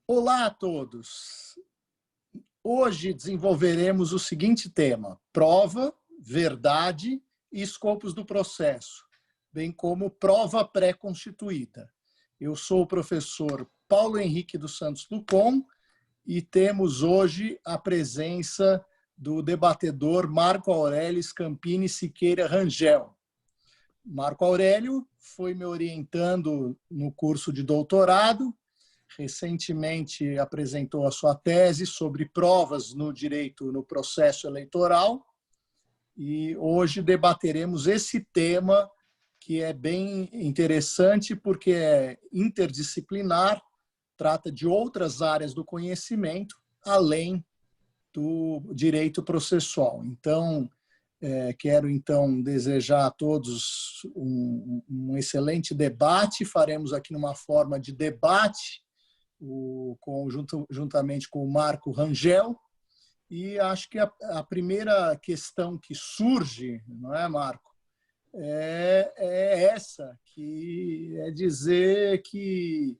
Olá a todos! Hoje desenvolveremos o seguinte tema: prova, verdade e escopos do processo, bem como prova pré-constituída. Eu sou o professor Paulo Henrique dos Santos Lucon e temos hoje a presença do debatedor Marco Aurélio Scampini Siqueira Rangel. Marco Aurélio foi me orientando no curso de doutorado. Recentemente apresentou a sua tese sobre provas no direito no processo eleitoral e hoje debateremos esse tema que é bem interessante porque é interdisciplinar, trata de outras áreas do conhecimento, além do direito processual. Então, quero então desejar a todos um excelente debate, faremos aqui numa forma de debate, juntamente com o Marco Rangel, e acho que a primeira questão que surge, não é, Marco, é essa, que é dizer que,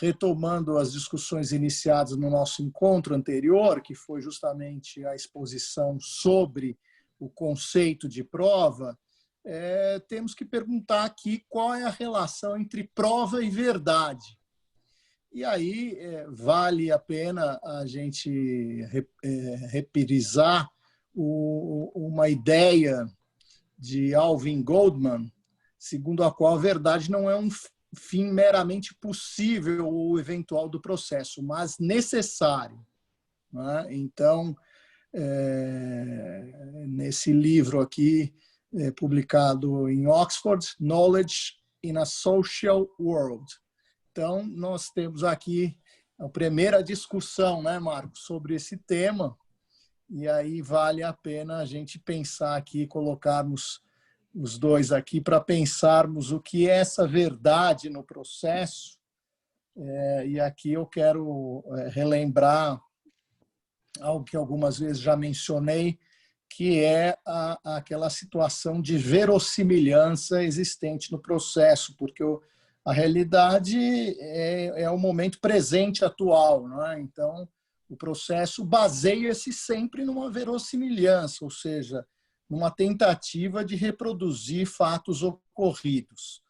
retomando as discussões iniciadas no nosso encontro anterior, que foi justamente a exposição sobre o conceito de prova, temos que perguntar aqui qual é a relação entre prova e verdade. E aí vale a pena a gente reprisar uma ideia de Alvin Goldman, segundo a qual a verdade não é um fim meramente possível ou eventual do processo, mas necessário. Não é? Então, nesse livro aqui, publicado em Oxford, Knowledge in a Social World. Então, nós temos aqui a primeira discussão, né, Marcos, sobre esse tema, e aí vale a pena a gente pensar aqui, colocarmos os dois aqui para pensarmos o que é essa verdade no processo. E aqui eu quero relembrar algo que algumas vezes já mencionei, que é aquela situação de verossimilhança existente no processo, porque a realidade é o momento presente atual, não é? Então, o processo baseia-se sempre numa verossimilhança, ou seja, numa tentativa de reproduzir fatos ocorridos.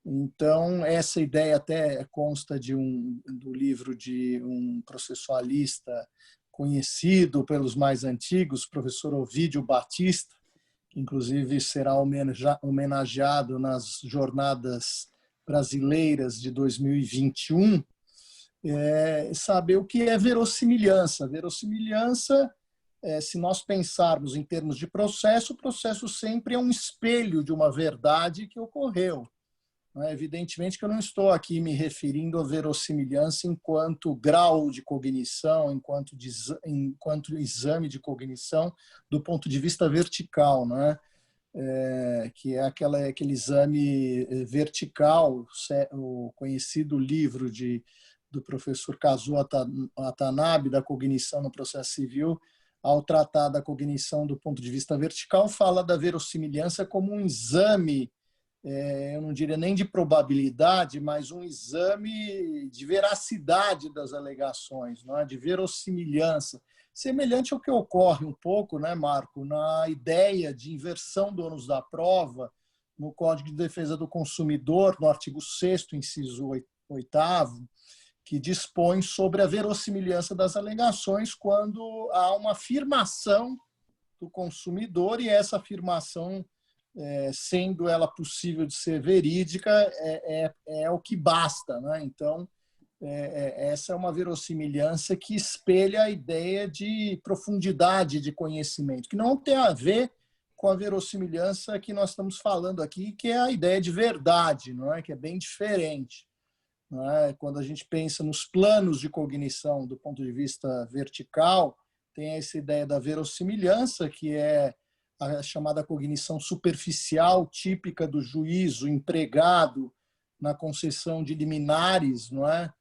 Então, essa ideia até consta do livro de um processualista conhecido pelos mais antigos, professor Ovídio Batista, que inclusive será homenageado nas jornadas brasileiras de 2021, saber o que é verossimilhança. Verossimilhança, se nós pensarmos em termos de processo, o processo sempre é um espelho de uma verdade que ocorreu. Evidentemente que eu não estou aqui me referindo à verossimilhança enquanto grau de cognição, enquanto exame de cognição do ponto de vista vertical, não é? Que é aquele exame vertical, o conhecido livro do professor Kazuo Watanabe, da cognição no processo civil, ao tratar da cognição do ponto de vista vertical, fala da verossimilhança como um exame, eu não diria nem de probabilidade, mas um exame de veracidade das alegações, não é? De verossimilhança. Semelhante ao que ocorre um pouco, né, Marco, na ideia de inversão do ônus da prova no Código de Defesa do Consumidor, no artigo 6º, inciso 8º, que dispõe sobre a verossimilhança das alegações quando há uma afirmação do consumidor e essa afirmação, sendo ela possível de ser verídica, é o que basta, né? Então, essa é uma verossimilhança que espelha a ideia de profundidade de conhecimento, que não tem a ver com a verossimilhança que nós estamos falando aqui, que é a ideia de verdade, não é? Que é bem diferente. Não é? Quando a gente pensa nos planos de cognição do ponto de vista vertical, tem essa ideia da verossimilhança, que é a chamada cognição superficial, típica do juízo empregado na concessão de liminares, não é?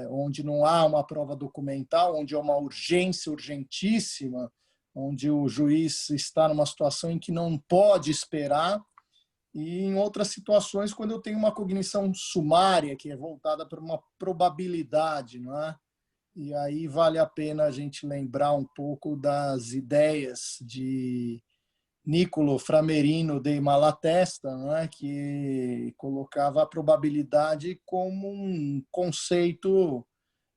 Onde não há uma prova documental, onde há uma urgência urgentíssima, onde o juiz está numa situação em que não pode esperar. e em outras situações, quando eu tenho uma cognição sumária, que é voltada para uma probabilidade, não é? E aí vale a pena a gente lembrar um pouco das ideias de Niccolo Framerino de Malatesta, não é? Que colocava a probabilidade como um conceito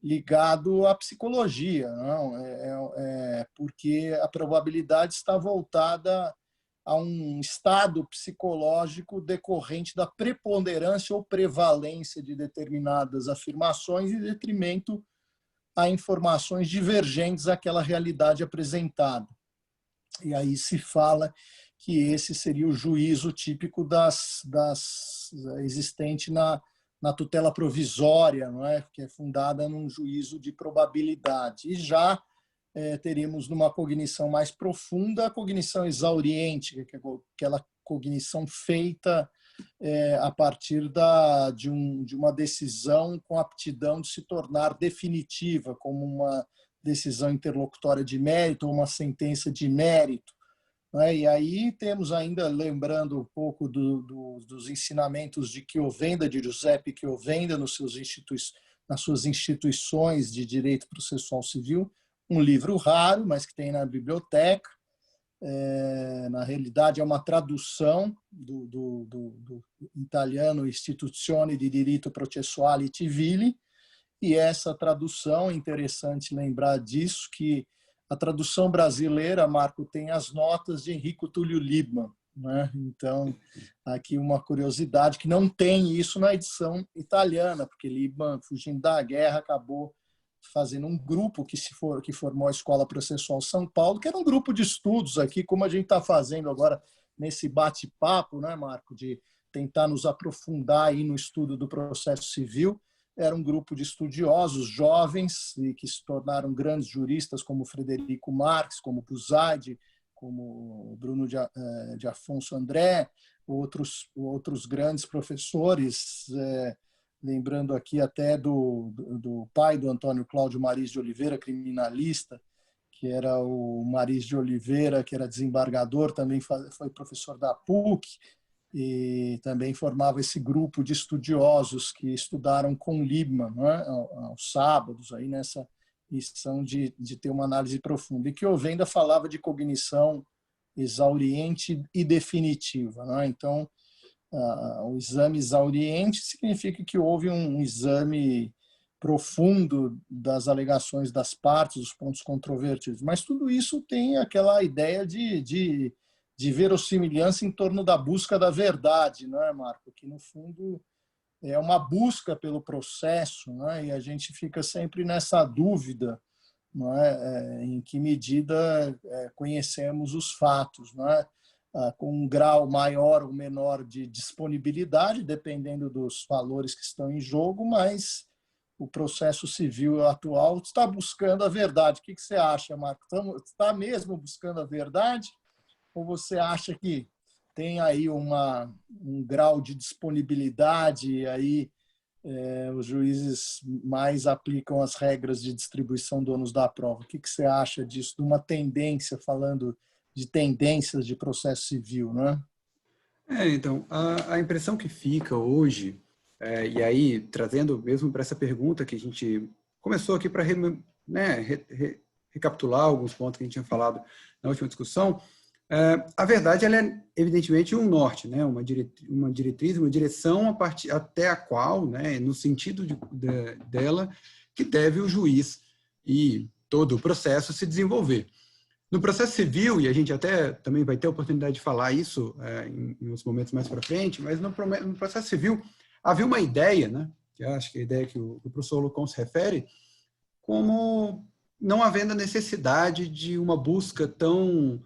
ligado à psicologia, não? Porque a probabilidade está voltada a um estado psicológico decorrente da preponderância ou prevalência de determinadas afirmações em detrimento a informações divergentes àquela realidade apresentada. E aí se fala que esse seria o juízo típico existente na tutela provisória, não é? Que é fundada num juízo de probabilidade. E já teríamos numa cognição mais profunda a cognição exauriente, que é aquela cognição feita a partir de uma decisão com aptidão de se tornar definitiva, como uma decisão interlocutória de mérito ou uma sentença de mérito. E aí temos ainda, lembrando um pouco dos ensinamentos de Chiovenda, de Giuseppe Chiovenda, nas suas instituições de direito processual civil, um livro raro, mas que tem na biblioteca. Na realidade, é uma tradução do italiano Istituzione di Diritto Processuale Civile, e essa tradução, é interessante lembrar disso, que a tradução brasileira, Marco, tem as notas de Enrico Túlio Liebmann, né? Então, aqui uma curiosidade, que não tem isso na edição italiana, porque Liebmann, fugindo da guerra, acabou fazendo um grupo que formou a Escola Processual São Paulo, que era um grupo de estudos aqui, como a gente está fazendo agora nesse bate-papo, né, Marco, de tentar nos aprofundar aí no estudo do processo civil. Era um grupo de estudiosos jovens e que se tornaram grandes juristas, como Frederico Marx, como Buzaide, como Bruno de Afonso André, outros grandes professores, lembrando aqui até do pai do Antônio Cláudio Maris de Oliveira, criminalista, que era o Maris de Oliveira, que era desembargador, também foi professor da PUC, e também formava esse grupo de estudiosos que estudaram com Liebmann, né, aos sábados, aí nessa missão de ter uma análise profunda. E que Chiovenda falava de cognição exauriente e definitiva, né? Então, o exame exauriente significa que houve um exame profundo das alegações das partes, dos pontos controvertidos. Mas tudo isso tem aquela ideia de verossimilhança em torno da busca da verdade, não é, Marco? Que, no fundo, é uma busca pelo processo, não é? E a gente fica sempre nessa dúvida, não é? Em que medida conhecemos os fatos, não é? Com um grau maior ou menor de disponibilidade, dependendo dos valores que estão em jogo, mas o processo civil atual está buscando a verdade. O que você acha, Marco? Está mesmo buscando a verdade? Ou você acha que tem aí um grau de disponibilidade e aí os juízes mais aplicam as regras de distribuição do ônus da prova? O que você acha disso, de uma tendência, falando de tendências de processo civil, né? Então, a impressão que fica hoje, e aí trazendo mesmo para essa pergunta que a gente começou aqui para recapitular alguns pontos que a gente tinha falado na última discussão, a verdade ela é evidentemente um norte, né? Uma diretriz, uma direção até a qual, né, no sentido dela, que deve o juiz e todo o processo se desenvolver. No processo civil, e a gente até também vai ter a oportunidade de falar isso em uns momentos mais para frente, mas no processo civil havia uma ideia, né, que eu acho que é a ideia que o professor Lucon se refere, como não havendo a necessidade de uma busca tão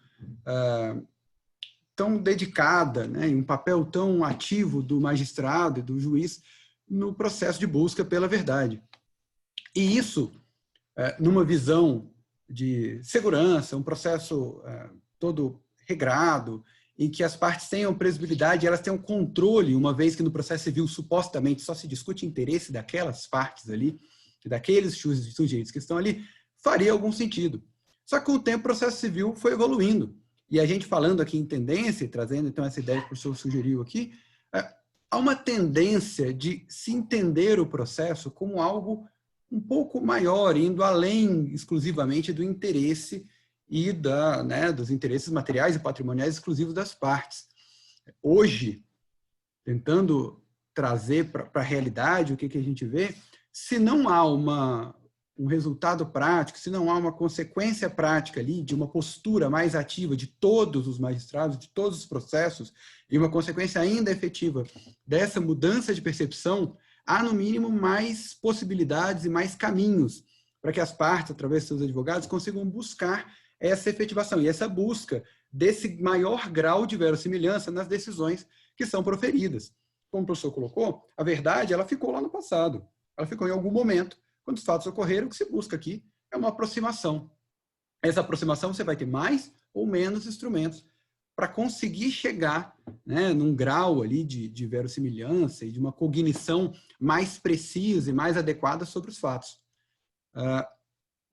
dedicada, né, e um papel tão ativo do magistrado e do juiz no processo de busca pela verdade. E isso, numa visão de segurança, um processo todo regrado, em que as partes tenham previsibilidade, elas tenham controle, uma vez que no processo civil supostamente só se discute interesse daquelas partes ali, daqueles sujeitos que estão ali, faria algum sentido. Só que com o tempo o processo civil foi evoluindo, E a gente falando aqui em tendência, trazendo então essa ideia que o professor sugeriu aqui, há uma tendência de se entender o processo como algo um pouco maior, indo além exclusivamente do interesse e dos interesses materiais e patrimoniais exclusivos das partes. Hoje, tentando trazer para a realidade o que a gente vê, se não há um resultado prático, se não há uma consequência prática ali de uma postura mais ativa de todos os magistrados, de todos os processos, e uma consequência ainda efetiva dessa mudança de percepção, há, no mínimo, mais possibilidades e mais caminhos para que as partes, através de seus advogados, consigam buscar essa efetivação e essa busca desse maior grau de verossimilhança nas decisões que são proferidas. Como o professor colocou, a verdade ela ficou lá no passado. Ela ficou em algum momento, quando os fatos ocorreram, o que se busca aqui é uma aproximação. Essa aproximação você vai ter mais ou menos instrumentos para conseguir chegar, né, num grau ali de verossimilhança e de uma cognição mais precisa e mais adequada sobre os fatos.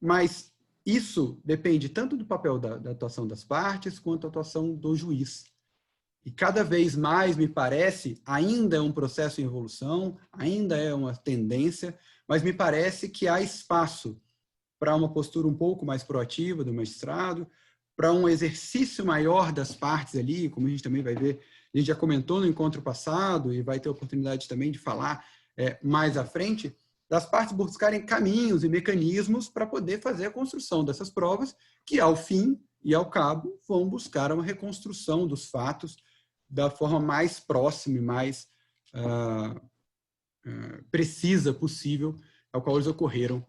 Mas isso depende tanto do papel da atuação das partes quanto da atuação do juiz. E cada vez mais, me parece, ainda é um processo em evolução, ainda é uma tendência, mas me parece que há espaço para uma postura um pouco mais proativa do magistrado, para um exercício maior das partes ali, como a gente também vai ver, a gente já comentou no encontro passado e vai ter a oportunidade também de falar mais à frente, das partes buscarem caminhos e mecanismos para poder fazer a construção dessas provas, que ao fim e ao cabo vão buscar uma reconstrução dos fatos da forma mais próxima e mais precisa possível ao qual eles ocorreram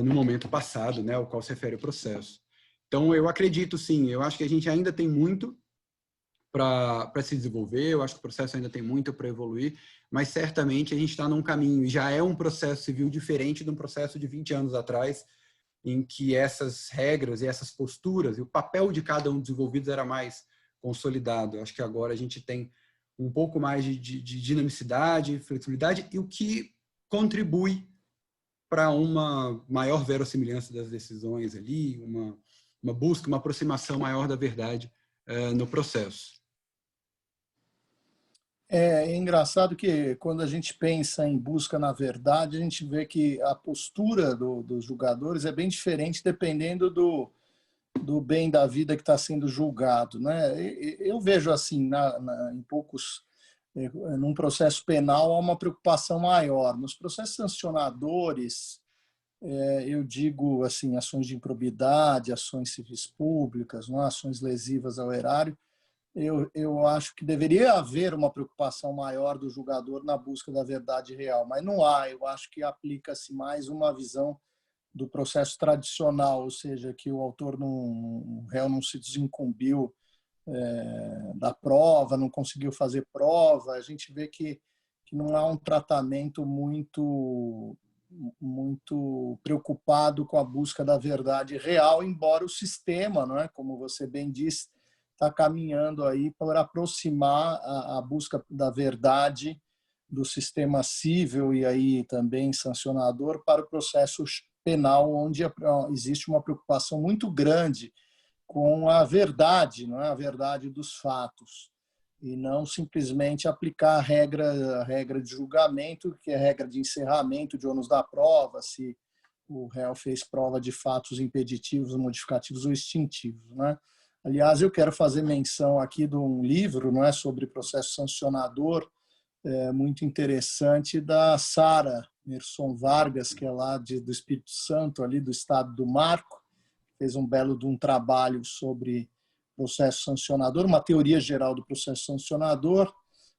no momento passado, né, ao qual se refere o processo. Então, eu acredito, sim, eu acho que a gente ainda tem muito para se desenvolver, eu acho que o processo ainda tem muito para evoluir, mas certamente a gente está num caminho, e já é um processo civil diferente de um processo de 20 anos atrás, em que essas regras e essas posturas, e o papel de cada um dos envolvidos era mais consolidado. Eu acho que agora a gente tem um pouco mais de dinamicidade, flexibilidade, e o que contribui para uma maior verossimilhança das decisões ali, uma busca, uma aproximação maior da verdade no processo. É engraçado que quando a gente pensa em busca na verdade, a gente vê que a postura dos julgadores é bem diferente dependendo do bem da vida que está sendo julgado, né? Eu vejo assim, em poucos, num processo penal há uma preocupação maior. Nos processos sancionadores, eu digo assim, ações de improbidade, ações civis públicas, não, ações lesivas ao erário, eu acho que deveria haver uma preocupação maior do julgador na busca da verdade real, mas não há. Eu acho que aplica-se mais uma visão do processo tradicional, ou seja, que o autor o réu não se desincumbiu da prova, não conseguiu fazer prova. A gente vê que não há um tratamento muito preocupado com a busca da verdade real, embora o sistema, não é, como você bem disse, está caminhando aí para aproximar a busca da verdade do sistema civil e aí também sancionador para o processo penal, onde existe uma preocupação muito grande com a verdade, não é, a verdade dos fatos, e não simplesmente aplicar a regra de julgamento, que é a regra de encerramento de ônus da prova, se o réu fez prova de fatos impeditivos, modificativos ou extintivos, né? Aliás, eu quero fazer menção aqui de um livro, não é, sobre processo sancionador, muito interessante, da Sara Merson Vargas, que é lá do Espírito Santo, ali do estado do Marco, fez um belo de um trabalho sobre processo sancionador, uma teoria geral do processo sancionador.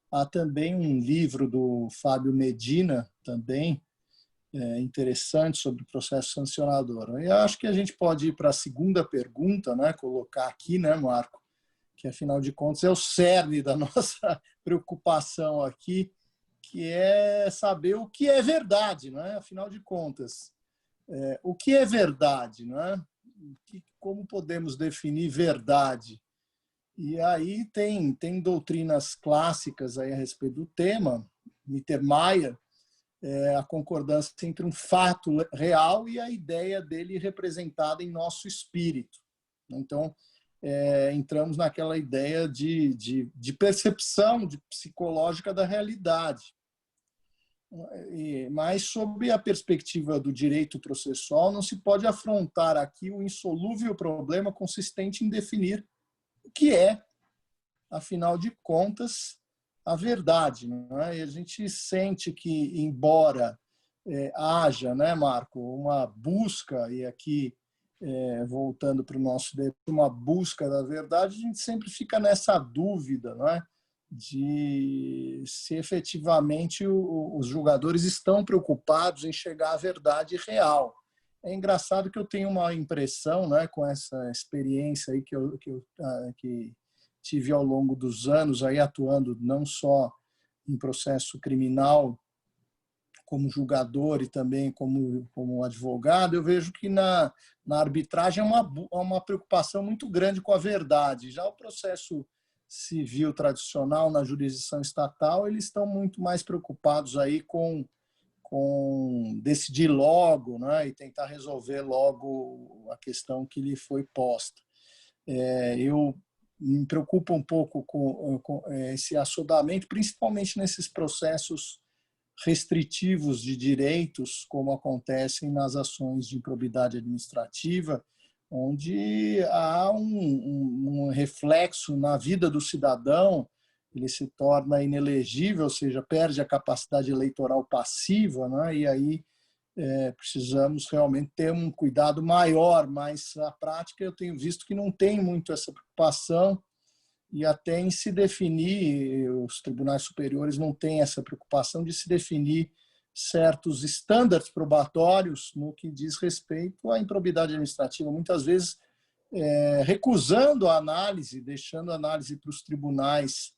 Há também um livro do Fábio Medina, também interessante, sobre o processo sancionador. Eu acho que a gente pode ir para a segunda pergunta, né, colocar aqui, né, Marco, que afinal de contas é o cerne da nossa preocupação aqui, que é saber o que é verdade, não é? Afinal de contas, o que é verdade, não é? Como podemos definir verdade? E aí tem doutrinas clássicas aí a respeito do tema, Mittermeier, a concordância entre um fato real e a ideia dele representada em nosso espírito. Então, entramos naquela ideia de percepção psicológica da realidade. Mas, sob a perspectiva do direito processual, não se pode afrontar aqui o insolúvel problema consistente em definir o que é, afinal de contas, a verdade. Não é? E a gente sente que, embora haja, né, Marco, uma busca, e aqui, voltando para o nosso debate, uma busca da verdade, a gente sempre fica nessa dúvida, não é? De se efetivamente os jogadores estão preocupados em chegar à verdade real. É engraçado que eu tenho uma impressão, né, com essa experiência aí que tive ao longo dos anos, aí atuando não só em processo criminal, como julgador e também como advogado, eu vejo que na arbitragem é uma preocupação muito grande com a verdade. Já o processo civil tradicional na jurisdição estatal, eles estão muito mais preocupados aí com decidir logo, né, e tentar resolver logo a questão que lhe foi posta. Eu me preocupo um pouco com esse assodamento, principalmente nesses processos restritivos de direitos, como acontecem nas ações de improbidade administrativa, onde há um reflexo na vida do cidadão, ele se torna inelegível, ou seja, perde a capacidade eleitoral passiva, né? E aí precisamos realmente ter um cuidado maior, mas a prática eu tenho visto que não tem muito essa preocupação, e até em se definir, os tribunais superiores não têm essa preocupação de se definir certos estándares probatórios no que diz respeito à improbidade administrativa, muitas vezes recusando a análise, deixando a análise para os tribunais,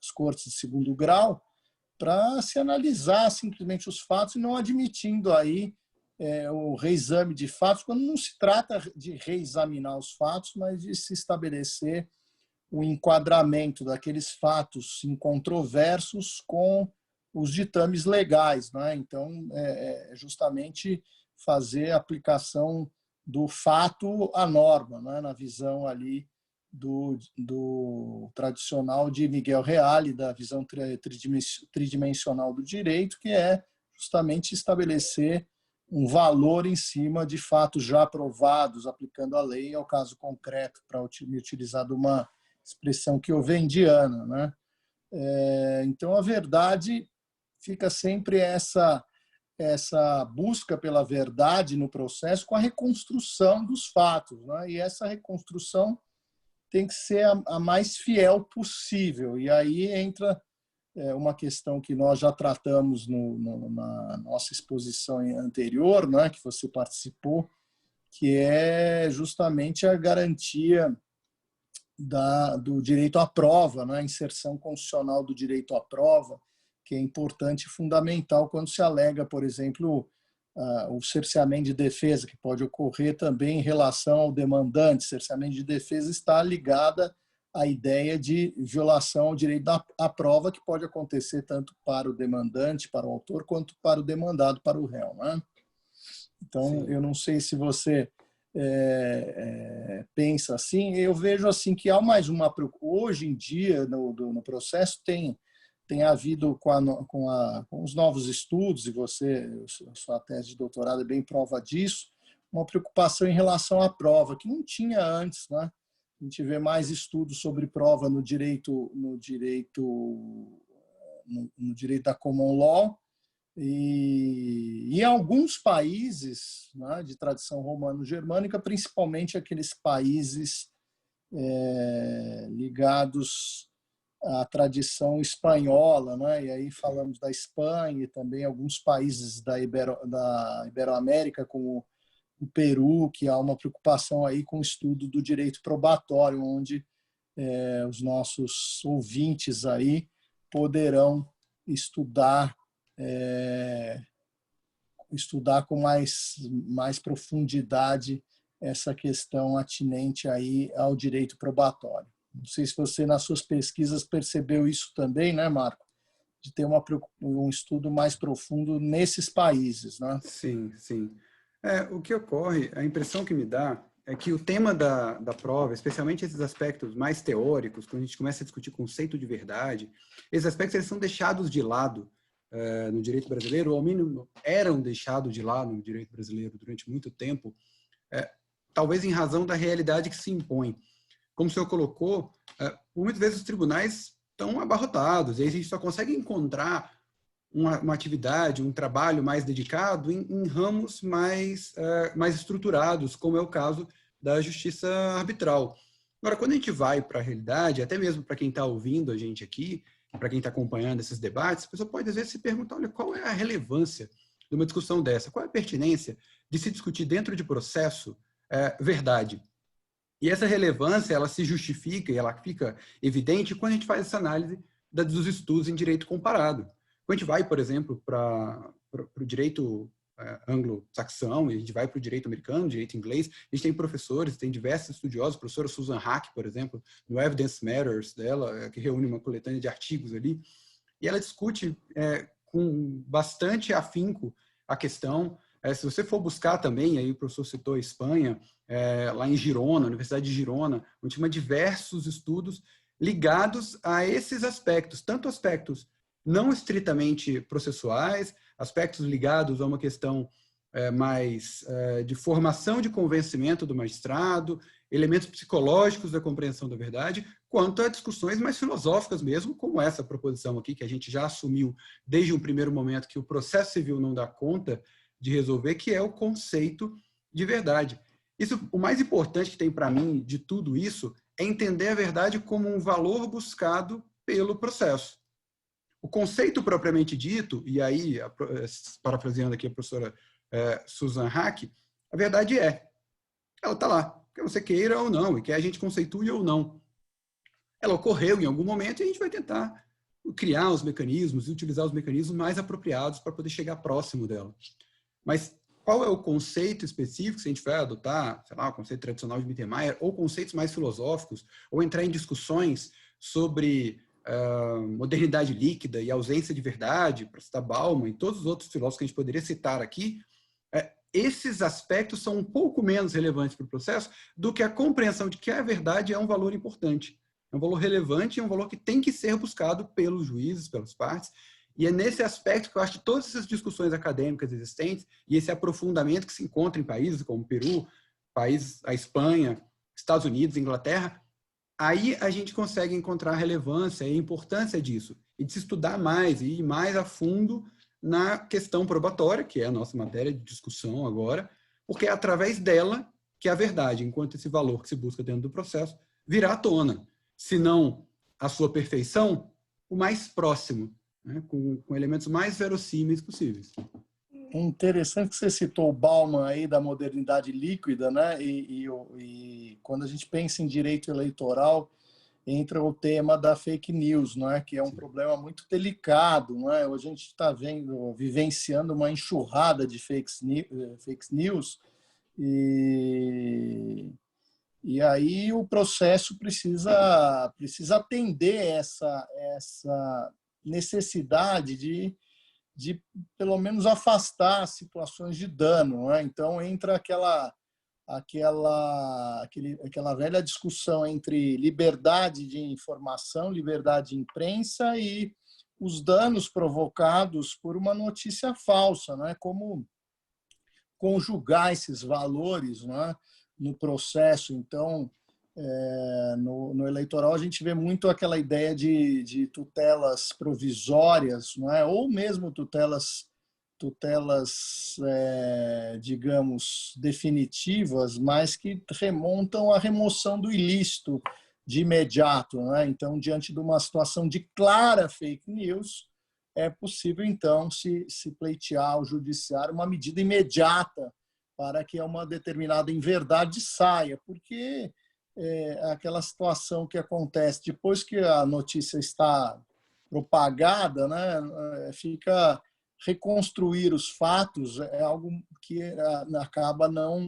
as cortes de segundo grau, para se analisar simplesmente os fatos e não admitindo aí o reexame de fatos, quando não se trata de reexaminar os fatos, mas de se estabelecer o enquadramento daqueles fatos incontroversos com os ditames legais, né? Então, justamente fazer a aplicação do fato à norma, né? Na visão ali do tradicional de Miguel Reale, da visão tridimensional do direito, que é justamente estabelecer um valor em cima de fatos já aprovados, aplicando a lei ao caso concreto, para utilizar de uma expressão que eu vendiana, né? Então, a verdade fica sempre essa busca pela verdade no processo com a reconstrução dos fatos, né? E essa reconstrução tem que ser a mais fiel possível. E aí entra uma questão que nós já tratamos na nossa exposição anterior, né, que você participou, que é justamente a garantia do direito à prova, né, a inserção constitucional do direito à prova, que é importante e fundamental quando se alega, por exemplo, o cerceamento de defesa, que pode ocorrer também em relação ao demandante. Cerceamento de defesa está ligada à ideia de violação ao direito à prova, que pode acontecer tanto para o demandante, para o autor, quanto para o demandado, para o réu, né? Então, sim, eu não sei se você pensa assim. Eu vejo assim que há mais uma... Hoje em dia, no processo, tem havido com os novos estudos, e sua tese de doutorado é bem prova disso, uma preocupação em relação à prova, que não tinha antes, né? A gente vê mais estudos sobre prova no direito da common law, e em alguns países, né, de tradição romano-germânica, principalmente aqueles países ligados à tradição espanhola, né? E aí falamos da Espanha e também alguns países da Iberoamérica, como o Peru, que há uma preocupação aí com o estudo do direito probatório, onde os nossos ouvintes aí poderão estudar com mais profundidade essa questão atinente aí ao direito probatório. Não sei se você, nas suas pesquisas, percebeu isso também, né, Marco? De ter um estudo mais profundo nesses países, né? Sim, sim. O que ocorre, a impressão que me dá é que o tema da prova, especialmente esses aspectos mais teóricos, quando a gente começa a discutir conceito de verdade, esses aspectos eles são deixados de lado no direito brasileiro, ou ao mínimo eram deixados de lado no direito brasileiro durante muito tempo, talvez em razão da realidade que se impõe. Como o senhor colocou, muitas vezes os tribunais estão abarrotados, e aí a gente só consegue encontrar uma atividade, um trabalho mais dedicado em ramos mais estruturados, como é o caso da justiça arbitral. Agora, quando a gente vai para a realidade, até mesmo para quem está ouvindo a gente aqui, para quem está acompanhando esses debates, a pessoa pode, às vezes, se perguntar, olha, qual é a relevância de uma discussão dessa? Qual é a pertinência de se discutir dentro de processo verdade? E essa relevância, ela se justifica e ela fica evidente quando a gente faz essa análise dos estudos em direito comparado. Quando a gente vai, por exemplo, para o direito anglo-saxão, e a gente vai para o direito americano, direito inglês, a gente tem professores, tem diversos estudiosos, a professora Susan Haack, por exemplo, no Evidence Matters dela, que reúne uma coletânea de artigos ali, e ela discute com bastante afinco a questão. Se você for buscar também, aí o professor citou a Espanha, lá em Girona, Universidade de Girona, onde tinha diversos estudos ligados a esses aspectos, tanto aspectos não estritamente processuais, aspectos ligados a uma questão mais de formação de convencimento do magistrado, elementos psicológicos da compreensão da verdade, quanto a discussões mais filosóficas mesmo, como essa proposição aqui, que a gente já assumiu desde um primeiro momento que o processo civil não dá conta de resolver, que é o conceito de verdade. O mais importante que tem para mim de tudo isso é entender a verdade como um valor buscado pelo processo. O conceito propriamente dito, e aí, parafraseando aqui a professora Susan Haack, a verdade ela está lá, quer você queira ou não, e quer a gente conceitue ou não. Ela ocorreu em algum momento e a gente vai tentar criar os mecanismos e utilizar os mecanismos mais apropriados para poder chegar próximo dela. Mas qual é o conceito específico, se a gente vai adotar, sei lá, o conceito tradicional de Mittermeier, ou conceitos mais filosóficos, ou entrar em discussões sobre modernidade líquida e ausência de verdade, para citar Bauman e todos os outros filósofos que a gente poderia citar aqui, esses aspectos são um pouco menos relevantes para o processo do que a compreensão de que a verdade é um valor importante, é um valor relevante e é um valor que tem que ser buscado pelos juízes, pelas partes. E é nesse aspecto que eu acho que todas essas discussões acadêmicas existentes e esse aprofundamento que se encontra em países como o Peru, a Espanha, Estados Unidos, Inglaterra, aí a gente consegue encontrar a relevância e a importância disso, e de se estudar mais e ir mais a fundo na questão probatória, que é a nossa matéria de discussão agora, porque é através dela que a verdade, enquanto esse valor que se busca dentro do processo, virá à tona. Se não a sua perfeição, o mais próximo, né, com elementos mais verossímeis possíveis. É interessante que você citou o Bauman aí da modernidade líquida, né? E quando a gente pensa em direito eleitoral, entra o tema da fake news, né? Que é um problema muito delicado, né? Hoje a gente está vivenciando uma enxurrada de fake news e aí o processo precisa atender essa necessidade de pelo menos afastar situações de dano, né? Então entra aquela velha discussão entre liberdade de informação, liberdade de imprensa e os danos provocados por uma notícia falsa, né? Como conjugar esses valores, né, no processo. Então, no eleitoral, a gente vê muito aquela ideia de tutelas provisórias, não é? Ou mesmo tutelas digamos, definitivas, mas que remontam à remoção do ilícito de imediato, não é? Então, diante de uma situação de clara fake news, é possível, então, se pleitear ao judiciário uma medida imediata para que uma determinada inverdade saia, porque aquela situação que acontece depois que a notícia está propagada, né, fica reconstruir os fatos é algo que acaba não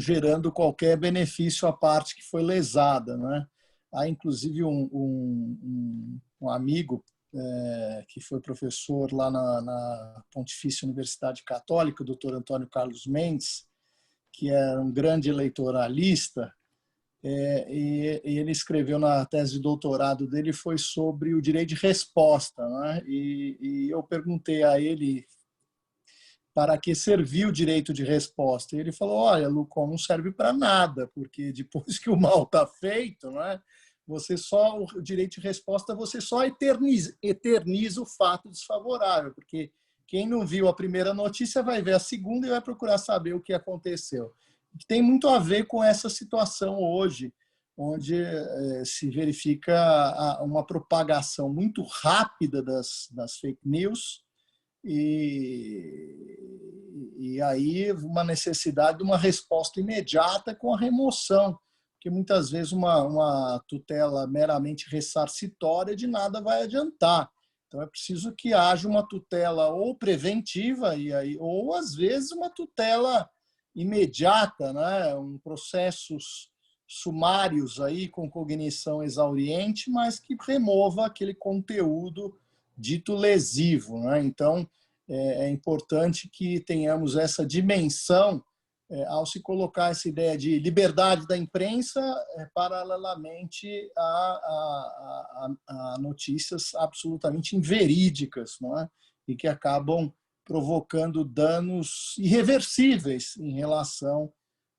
gerando qualquer benefício à parte que foi lesada, né? Há inclusive um amigo que foi professor lá na Pontifícia Universidade Católica, o Dr. Antônio Carlos Mendes, que é um grande eleitoralista, e ele escreveu na tese de doutorado dele, foi sobre o direito de resposta, né? E eu perguntei a ele para que serviu o direito de resposta. E ele falou, olha, Lucon, não serve para nada, porque depois que o mal está feito, né, o direito de resposta você só eterniza o fato desfavorável, porque quem não viu a primeira notícia vai ver a segunda e vai procurar saber o que aconteceu. Tem muito a ver com essa situação hoje, onde se verifica uma propagação muito rápida das fake news, e aí uma necessidade de uma resposta imediata com a remoção, porque muitas vezes uma tutela meramente ressarcitória de nada vai adiantar. Então é preciso que haja uma tutela ou preventiva, ou às vezes uma tutela imediata, né? Processos sumários aí com cognição exauriente, mas que remova aquele conteúdo dito lesivo, né? Então, é importante que tenhamos essa dimensão ao se colocar essa ideia de liberdade da imprensa paralelamente a notícias absolutamente inverídicas, não é? E que acabam provocando danos irreversíveis em relação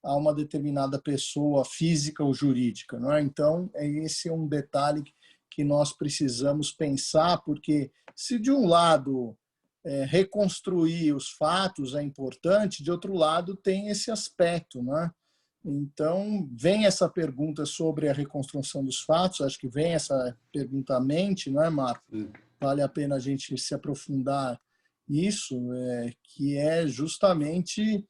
a uma determinada pessoa física ou jurídica, não é? Então, esse é um detalhe que nós precisamos pensar, porque se de um lado reconstruir os fatos é importante, de outro lado tem esse aspecto, né? Então, vem essa pergunta sobre a reconstrução dos fatos, acho que vem essa pergunta à mente, não é, Marco? Vale a pena a gente se aprofundar nisso, que é justamente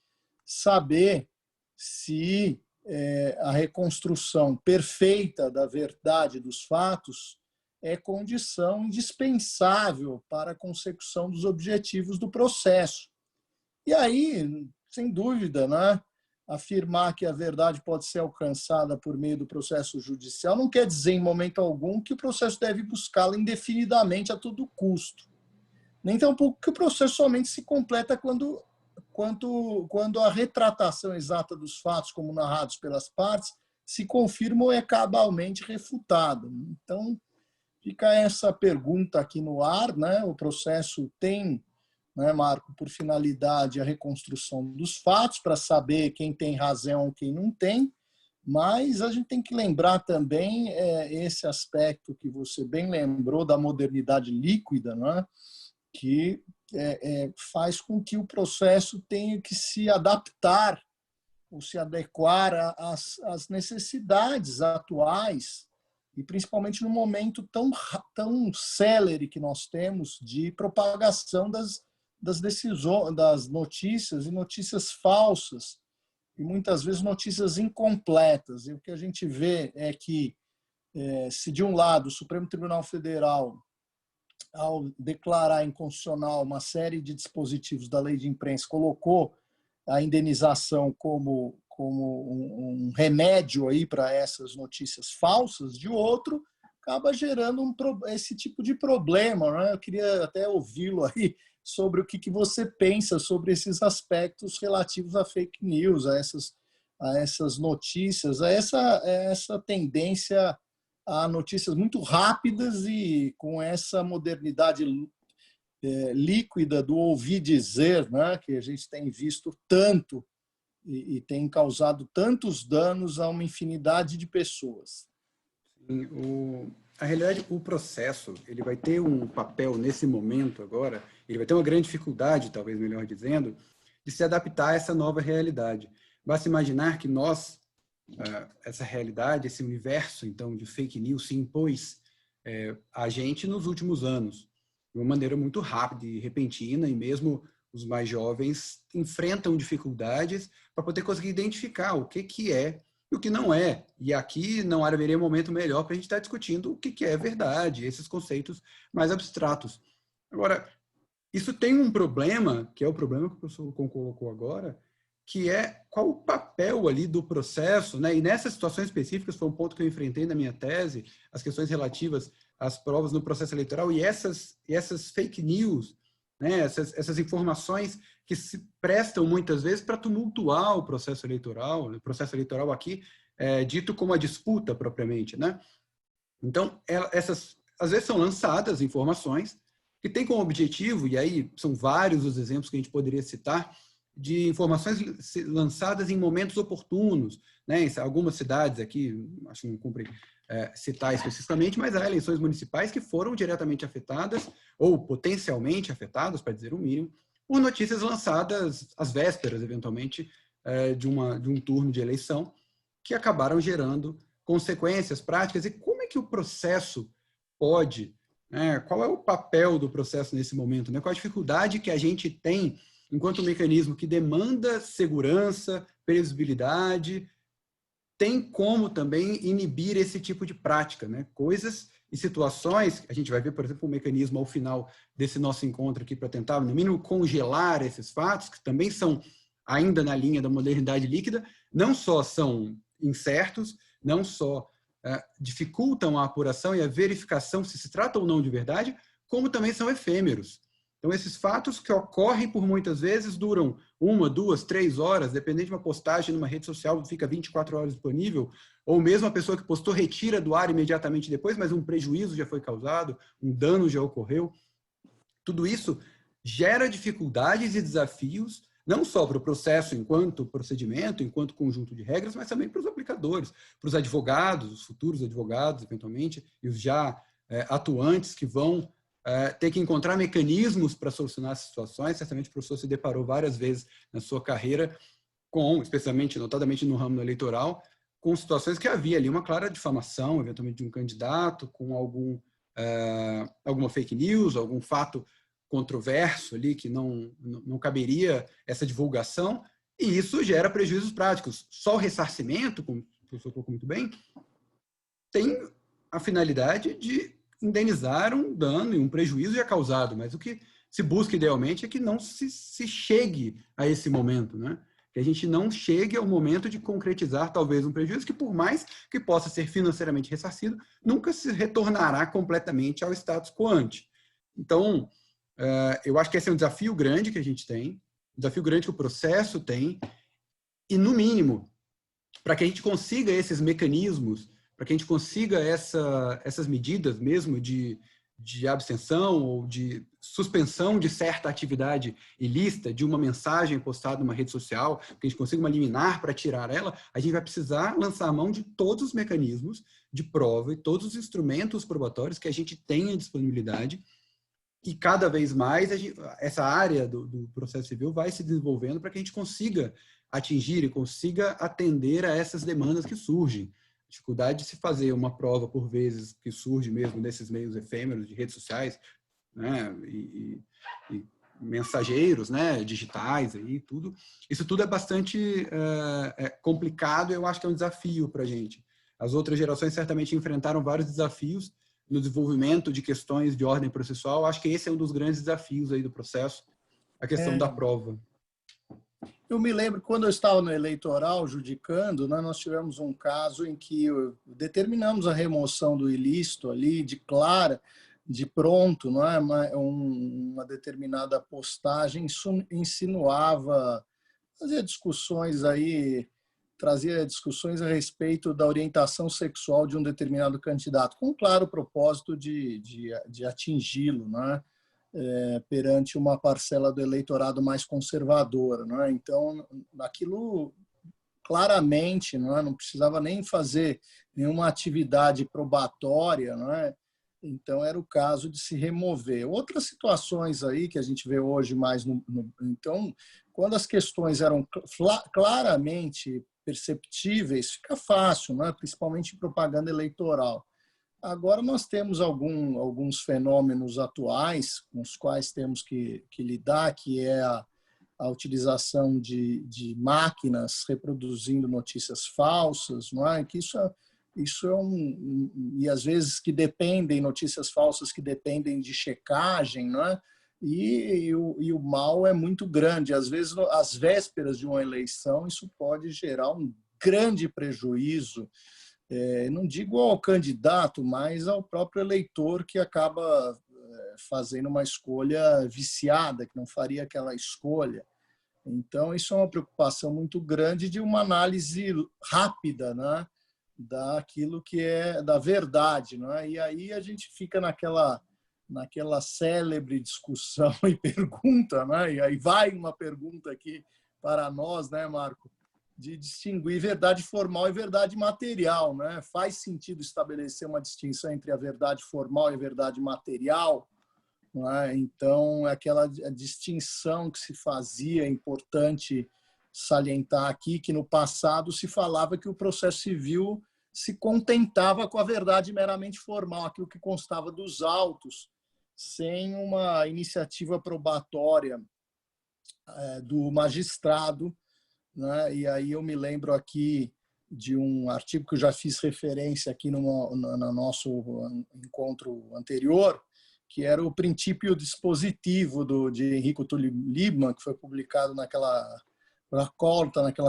saber se a reconstrução perfeita da verdade dos fatos é condição indispensável para a consecução dos objetivos do processo. E aí, sem dúvida, né, afirmar que a verdade pode ser alcançada por meio do processo judicial não quer dizer, em momento algum, que o processo deve buscá-la indefinidamente a todo custo. Nem tampouco que o processo somente se completa quando a retratação exata dos fatos, como narrados pelas partes, se confirma ou é cabalmente refutada. Então, fica essa pergunta aqui no ar, né? O processo tem, né, Marco, por finalidade a reconstrução dos fatos, para saber quem tem razão e quem não tem, mas a gente tem que lembrar também esse aspecto que você bem lembrou da modernidade líquida, né? Que faz com que o processo tenha que se adaptar ou se adequar às necessidades atuais, e principalmente no momento tão célere que nós temos de propagação das decisões, das notícias e notícias falsas, e muitas vezes notícias incompletas. E o que a gente vê é que, se de um lado o Supremo Tribunal Federal, ao declarar inconstitucional uma série de dispositivos da lei de imprensa, colocou a indenização como um remédio aí para essas notícias falsas, de outro, acaba gerando esse tipo de problema, né? Eu queria até ouvi-lo aí sobre o que você pensa sobre esses aspectos relativos a fake news, a essas notícias, a essa tendência a notícias muito rápidas e com essa modernidade líquida do ouvir dizer, né, que a gente tem visto tanto e tem causado tantos danos a uma infinidade de pessoas. A realidade, o processo, ele vai ter um papel nesse momento agora, ele vai ter uma grande dificuldade, talvez melhor dizendo, de se adaptar a essa nova realidade. Basta imaginar que nós, essa realidade, esse universo, então, de fake news se impôs a gente nos últimos anos, de uma maneira muito rápida e repentina, e mesmo os mais jovens enfrentam dificuldades para poder conseguir identificar o que é e o que não é. E aqui não haveria momento melhor para a gente estar discutindo o que é verdade, esses conceitos mais abstratos. Agora, isso tem um problema, que é o problema que o professor Lucon colocou agora, que é qual o papel ali do processo, né? E nessas situações específicas foi um ponto que eu enfrentei na minha tese, as questões relativas as provas no processo eleitoral e essas fake news, né, essas informações que se prestam muitas vezes para tumultuar o processo eleitoral aqui é dito como a disputa propriamente, né? Então, essas às vezes são lançadas informações que têm como objetivo, e aí são vários os exemplos que a gente poderia citar, de informações lançadas em momentos oportunos, né? Em algumas cidades aqui, acho que não cumpre citar especificamente, mas há eleições municipais que foram diretamente afetadas, ou potencialmente afetadas, para dizer o mínimo, por notícias lançadas às vésperas, eventualmente, de um turno de eleição, que acabaram gerando consequências práticas. E como é que o processo pode, né, qual é o papel do processo nesse momento, né? Qual a dificuldade que a gente tem enquanto mecanismo que demanda segurança, previsibilidade, tem como também inibir esse tipo de prática, né? Coisas e situações, a gente vai ver, por exemplo, um mecanismo ao final desse nosso encontro aqui para tentar, no mínimo, congelar esses fatos, que também são ainda na linha da modernidade líquida, não só são incertos, não só dificultam a apuração e a verificação se se trata ou não de verdade, como também são efêmeros. Então, esses fatos que ocorrem por muitas vezes duram 1, 2, 3 horas, dependendo de uma postagem numa rede social, fica 24 horas disponível, ou mesmo a pessoa que postou retira do ar imediatamente depois, mas um prejuízo já foi causado, um dano já ocorreu. Tudo isso gera dificuldades e desafios, não só para o processo enquanto procedimento, enquanto conjunto de regras, mas também para os aplicadores, para os advogados, os futuros advogados, eventualmente, e os já atuantes que vão ter que encontrar mecanismos para solucionar as situações. Certamente o professor se deparou várias vezes na sua carreira com, especialmente, notadamente no ramo eleitoral, com situações que havia ali uma clara difamação, eventualmente, de um candidato, com alguma fake news, algum fato controverso ali que não caberia essa divulgação, e isso gera prejuízos práticos. Só o ressarcimento, como o professor colocou muito bem, tem a finalidade de indenizar um dano e um prejuízo já causado, mas o que se busca idealmente é que não se chegue a esse momento, né? Que a gente não chegue ao momento de concretizar talvez um prejuízo que, por mais que possa ser financeiramente ressarcido, nunca se retornará completamente ao status quo ante. Então, eu acho que esse é um desafio grande que a gente tem, um desafio grande que o processo tem, e, no mínimo, para que a gente consiga esses mecanismos, para que a gente consiga essas medidas mesmo de abstenção ou de suspensão de certa atividade ilícita, de uma mensagem postada numa rede social, que a gente consiga uma liminar para tirar ela, a gente vai precisar lançar a mão de todos os mecanismos de prova e todos os instrumentos probatórios que a gente tem em disponibilidade. E cada vez mais essa área do processo civil vai se desenvolvendo para que a gente consiga atingir e consiga atender a essas demandas que surgem. A dificuldade de se fazer uma prova, por vezes, que surge mesmo desses meios efêmeros de redes sociais, né, e mensageiros, né, digitais, aí, tudo. Isso tudo é bastante complicado, e eu acho que é um desafio para a gente. As outras gerações certamente enfrentaram vários desafios no desenvolvimento de questões de ordem processual. Acho que esse é um dos grandes desafios aí do processo, a questão da prova. Eu me lembro, quando eu estava no eleitoral, judicando, né, nós tivemos um caso em que determinamos a remoção do ilícito ali, de pronto, não é? Uma determinada postagem insinuava, fazia discussões aí, trazia discussões a respeito da orientação sexual de um determinado candidato, com claro propósito de atingi-lo, né? Perante uma parcela do eleitorado mais conservadora, né? Então, aquilo claramente, não precisava nem fazer nenhuma atividade probatória, né? Então, era o caso de se remover. Outras situações aí que a gente vê hoje mais então, quando as questões eram claramente perceptíveis, fica fácil, né? Principalmente em propaganda eleitoral. Agora nós temos alguns fenômenos atuais com os quais temos que lidar, que é a utilização de máquinas reproduzindo notícias falsas, não é? Que isso é e às vezes notícias falsas que dependem de checagem, não é? E o mal é muito grande. Às vezes, às vésperas de uma eleição, isso pode gerar um grande prejuízo não digo ao candidato, mas ao próprio eleitor que acaba fazendo uma escolha viciada, que não faria aquela escolha. Então, isso é uma preocupação muito grande de uma análise rápida, né, daquilo que é da verdade. Né? E aí a gente fica naquela célebre discussão e pergunta, né? E aí vai uma pergunta aqui para nós, né, Marco, de distinguir verdade formal e verdade material. Né? Faz sentido estabelecer uma distinção entre a verdade formal e a verdade material? Não é? Então, aquela distinção que se fazia, é importante salientar aqui, que no passado se falava que o processo civil se contentava com a verdade meramente formal, aquilo que constava dos autos, sem uma iniciativa probatória do magistrado. Né? E aí eu me lembro aqui de um artigo que eu já fiz referência aqui no nosso encontro anterior, que era o princípio dispositivo de Enrico Túlio Liebmann, que foi publicado naquela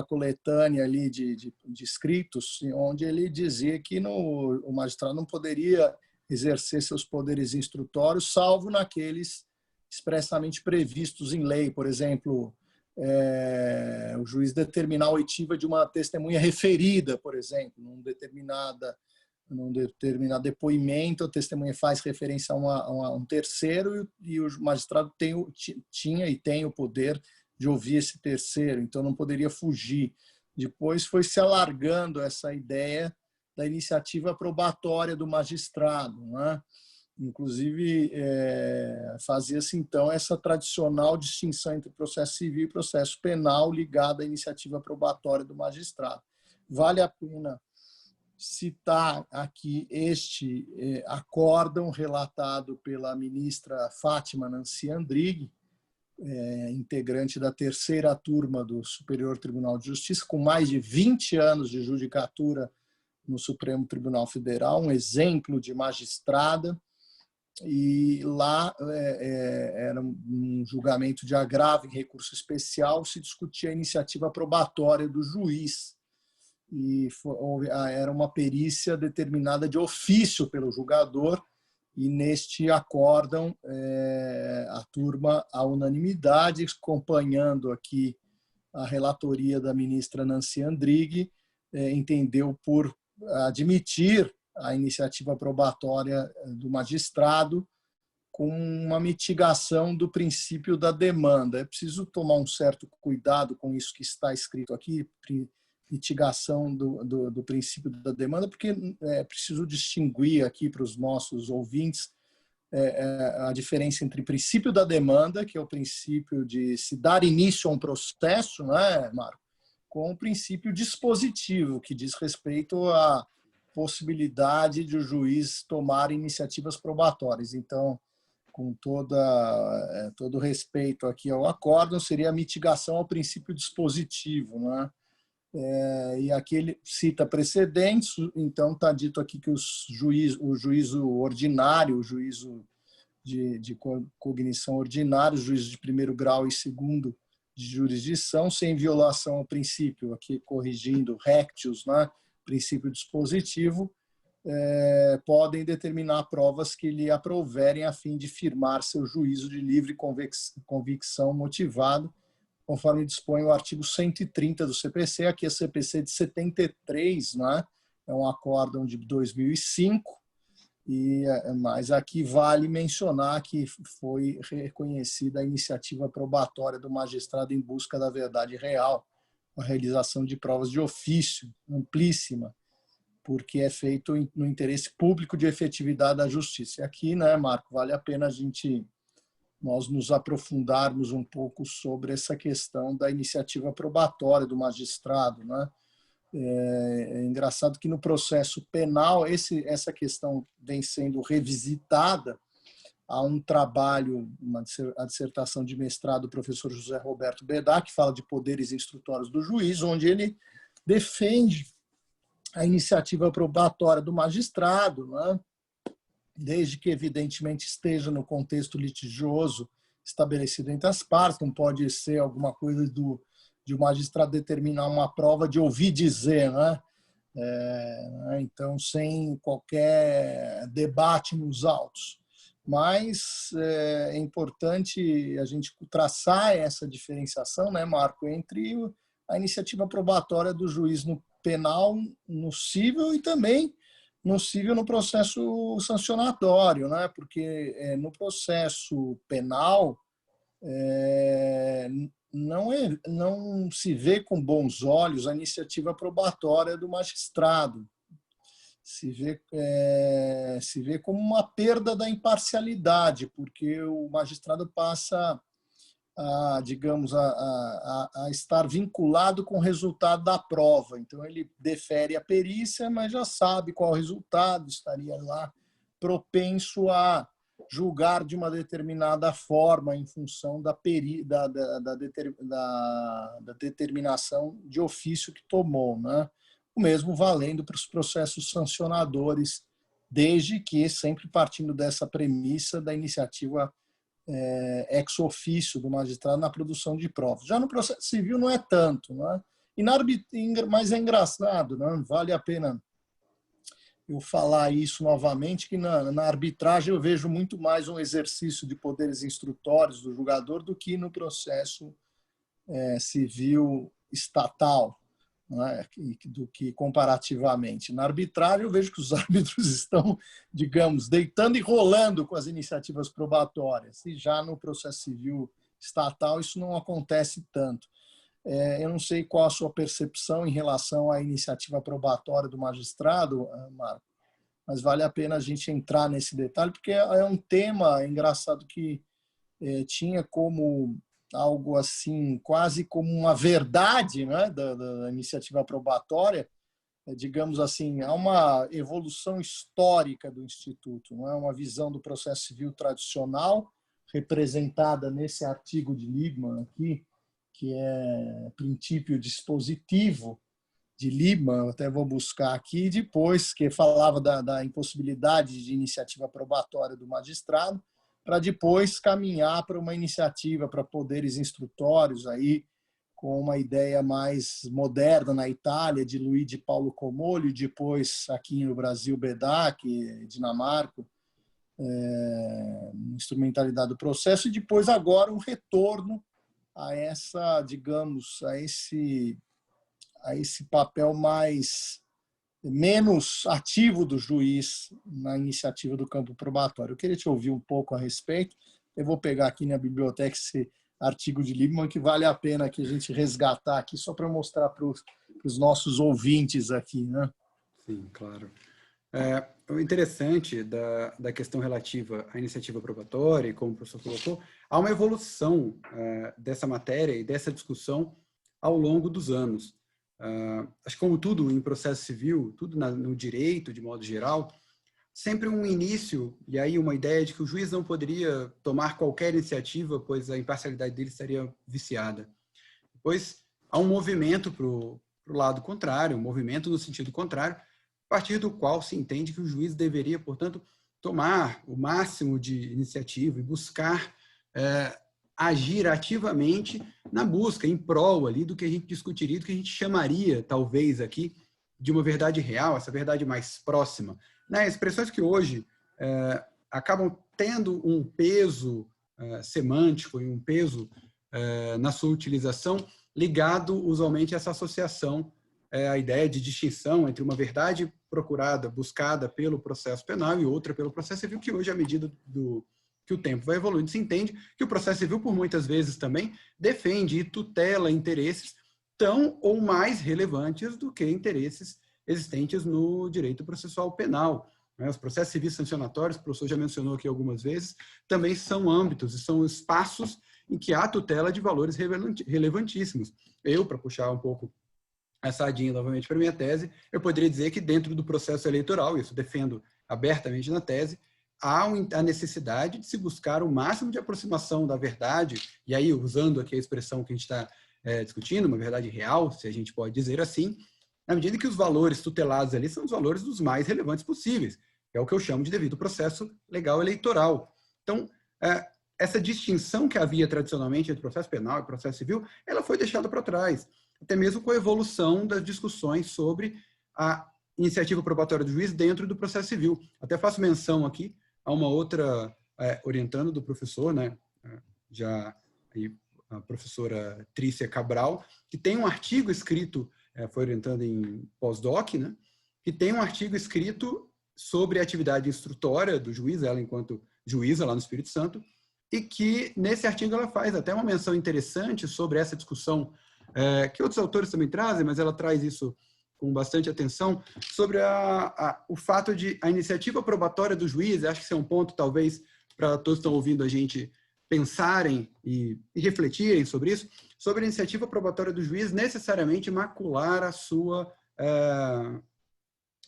coletânea ali de escritos, onde ele dizia que o magistrado não poderia exercer seus poderes instrutórios, salvo naqueles expressamente previstos em lei. Por exemplo, o juiz determinar a oitiva de uma testemunha referida, por exemplo, num determinado depoimento, a testemunha faz referência a um terceiro e o magistrado tinha e tem o poder de ouvir esse terceiro, então não poderia fugir. Depois foi se alargando essa ideia da iniciativa probatória do magistrado, né? Inclusive, fazia-se, então, essa tradicional distinção entre processo civil e processo penal ligada à iniciativa probatória do magistrado. Vale a pena citar aqui este acórdão relatado pela ministra Fátima Nancy Andrighi, integrante da terceira turma do Superior Tribunal de Justiça, com mais de 20 anos de judicatura no Supremo Tribunal Federal, um exemplo de magistrada. E lá era um julgamento de agravo em recurso especial, se discutia a iniciativa probatória do juiz. E era uma perícia determinada de ofício pelo julgador, e neste acórdão a turma, à unanimidade, acompanhando aqui a relatoria da ministra Nancy Andrighi, entendeu por admitir a iniciativa probatória do magistrado com uma mitigação do princípio da demanda. É preciso tomar um certo cuidado com isso que está escrito aqui, mitigação do princípio da demanda, porque é preciso distinguir aqui para os nossos ouvintes a diferença entre princípio da demanda, que é o princípio de se dar início a um processo, né, Marco, com o princípio dispositivo, que diz respeito à possibilidade de o juiz tomar iniciativas probatórias. Então, com todo respeito aqui ao acórdão, seria a mitigação ao princípio dispositivo, né? E aqui ele cita precedentes, então está dito aqui que o juízo ordinário, o juízo de cognição ordinário, o juízo de primeiro grau e segundo de jurisdição, sem violação ao princípio, aqui corrigindo rectius, né? Princípio dispositivo, podem determinar provas que lhe aproverem a fim de firmar seu juízo de livre convicção motivado, conforme dispõe o artigo 130 do CPC, aqui é CPC de 73, né? É um acórdão de 2005, mas aqui vale mencionar que foi reconhecida a iniciativa probatória do magistrado em busca da verdade real, a realização de provas de ofício amplíssima, porque é feito no interesse público de efetividade da justiça. E aqui, né, Marco, vale a pena nós nos aprofundarmos um pouco sobre essa questão da iniciativa probatória do magistrado, né? É engraçado que no processo penal essa questão vem sendo revisitada. Há um trabalho, a dissertação de mestrado do professor José Roberto Bedá, que fala de poderes instrutórios do juiz, onde ele defende a iniciativa probatória do magistrado, né? Desde que, evidentemente, esteja no contexto litigioso estabelecido entre as partes, não pode ser alguma coisa de o magistrado determinar uma prova de ouvir dizer, né? né? Então, sem qualquer debate nos autos. Mas é importante a gente traçar essa diferenciação, né, Marco, entre a iniciativa probatória do juiz no penal, no cível e também no cível no processo sancionatório, né? Porque no processo penal não se vê com bons olhos a iniciativa probatória do magistrado. Se vê como uma perda da imparcialidade, porque o magistrado passa digamos, a estar vinculado com o resultado da prova. Então, ele defere a perícia, mas já sabe qual o resultado, estaria lá propenso a julgar de uma determinada forma em função da determinação de ofício que tomou, né? O mesmo valendo para os processos sancionadores, desde que sempre partindo dessa premissa da iniciativa ex officio do magistrado na produção de provas. Já no processo civil não é tanto, né? Mas é engraçado, né? Vale a pena eu falar isso novamente, que na arbitragem eu vejo muito mais um exercício de poderes instrutórios do julgador do que no processo civil estatal, né? Do que comparativamente. Na arbitragem, eu vejo que os árbitros estão, digamos, deitando e rolando com as iniciativas probatórias. E já no processo civil estatal, isso não acontece tanto. Eu não sei qual a sua percepção em relação à iniciativa probatória do magistrado, Marco, mas vale a pena a gente entrar nesse detalhe, porque é um tema engraçado que tinha como algo assim, quase como uma verdade, né, da iniciativa probatória, digamos assim, há uma evolução histórica do Instituto, não é uma visão do processo civil tradicional, representada nesse artigo de Liebman aqui, que é princípio dispositivo de Liebman, até vou buscar aqui depois, que falava da impossibilidade de iniciativa probatória do magistrado, para depois caminhar para uma iniciativa para poderes instrutórios, aí, com uma ideia mais moderna na Itália, de Luigi Paulo Comolli, depois aqui no Brasil, Bedak, Dinamarca, instrumentalidade do processo, e depois agora um retorno a essa, digamos, a esse papel menos ativo do juiz na iniciativa do campo probatório. Eu queria te ouvir um pouco a respeito. Eu vou pegar aqui na biblioteca esse artigo de Liebman, que vale a pena que a gente resgatar aqui, só para mostrar para os nossos ouvintes aqui, né? Sim, claro. O interessante da questão relativa à iniciativa probatória, e como o professor colocou, há uma evolução dessa matéria e dessa discussão ao longo dos anos. Acho que, como tudo em processo civil, tudo no direito, de modo geral, sempre um início, e aí uma ideia de que o juiz não poderia tomar qualquer iniciativa, pois a imparcialidade dele estaria viciada. Depois, há um movimento para o lado contrário, um movimento no sentido contrário, a partir do qual se entende que o juiz deveria, portanto, tomar o máximo de iniciativa e buscar agir ativamente na busca, em prol ali do que a gente discutiria, do que a gente chamaria, talvez, aqui, de uma verdade real, essa verdade mais próxima. Né? Expressões que hoje acabam tendo um peso semântico e um peso na sua utilização ligado, usualmente, a essa associação, a ideia de distinção entre uma verdade procurada, buscada pelo processo penal e outra pelo processo civil, que hoje, à medida que o tempo vai evoluindo, se entende que o processo civil, por muitas vezes também, defende e tutela interesses tão ou mais relevantes do que interesses existentes no direito processual penal. Os processos civis sancionatórios, o professor já mencionou aqui algumas vezes, também são âmbitos e são espaços em que há tutela de valores relevantíssimos. Eu, para puxar um pouco a sardinha novamente para minha tese, eu poderia dizer que dentro do processo eleitoral, isso defendo abertamente na tese, há a necessidade de se buscar o máximo de aproximação da verdade, e aí usando aqui a expressão que a gente está discutindo, uma verdade real, se a gente pode dizer assim, na medida que os valores tutelados ali são os valores dos mais relevantes possíveis, que é o que eu chamo de devido processo legal eleitoral. Então, essa distinção que havia tradicionalmente entre processo penal e processo civil, ela foi deixada para trás, até mesmo com a evolução das discussões sobre a iniciativa probatória do juiz dentro do processo civil. Até faço menção aqui a uma outra orientando do professor, né, já aí, a professora Trícia Cabral, que tem um artigo escrito, foi orientando em pós-doc, né, que tem um artigo escrito sobre a atividade instrutória do juiz, ela enquanto juíza lá no Espírito Santo, e que nesse artigo ela faz até uma menção interessante sobre essa discussão que outros autores também trazem, mas ela traz isso com bastante atenção, sobre o fato de a iniciativa probatória do juiz, acho que esse é um ponto, talvez, para todos que estão ouvindo a gente pensarem e refletirem sobre isso, sobre a iniciativa probatória do juiz necessariamente macular a sua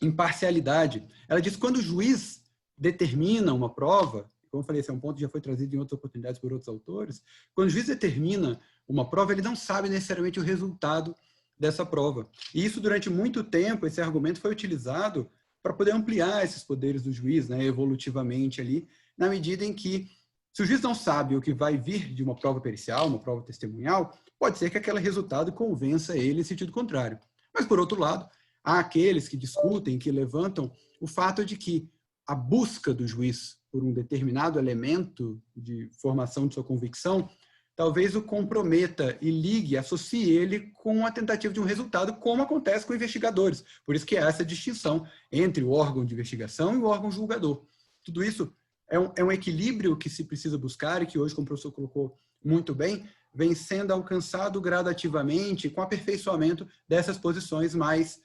imparcialidade. Ela diz que quando o juiz determina uma prova, como eu falei, esse é um ponto que já foi trazido em outras oportunidades por outros autores, quando o juiz determina uma prova, ele não sabe necessariamente o resultado dessa prova. E isso, durante muito tempo, esse argumento foi utilizado para poder ampliar esses poderes do juiz, né, evolutivamente ali, na medida em que, se o juiz não sabe o que vai vir de uma prova pericial, uma prova testemunhal, pode ser que aquele resultado convença ele em sentido contrário. Mas, por outro lado, há aqueles que discutem, que levantam o fato de que a busca do juiz por um determinado elemento de formação de sua convicção talvez o comprometa e ligue, associe ele com a tentativa de um resultado, como acontece com investigadores. Por isso que há essa distinção entre o órgão de investigação e o órgão julgador. Tudo isso é um equilíbrio que se precisa buscar e que hoje, como o professor colocou muito bem, vem sendo alcançado gradativamente com o aperfeiçoamento dessas posições mais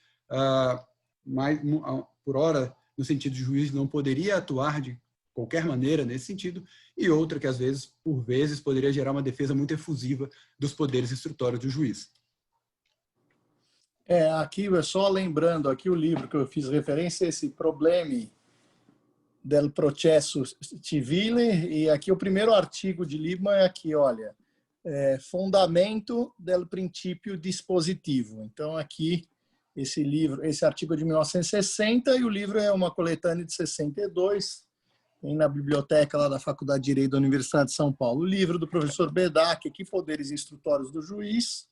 por hora, no sentido de juiz não poderia atuar de qualquer maneira nesse sentido, e outra que, às vezes, por vezes, poderia gerar uma defesa muito efusiva dos poderes instrutórios do juiz. Aqui, só lembrando, aqui o livro que eu fiz referência, esse Problemi del Processo Civile, e aqui o primeiro artigo de Liebman é aqui, olha, Fundamento del Princípio Dispositivo. Então, aqui, esse artigo é de 1960 e o livro é uma coletânea de 62, tem na biblioteca lá da Faculdade de Direito da Universidade de São Paulo. O livro do professor Bedak, aqui, Poderes Instrutórios do Juiz,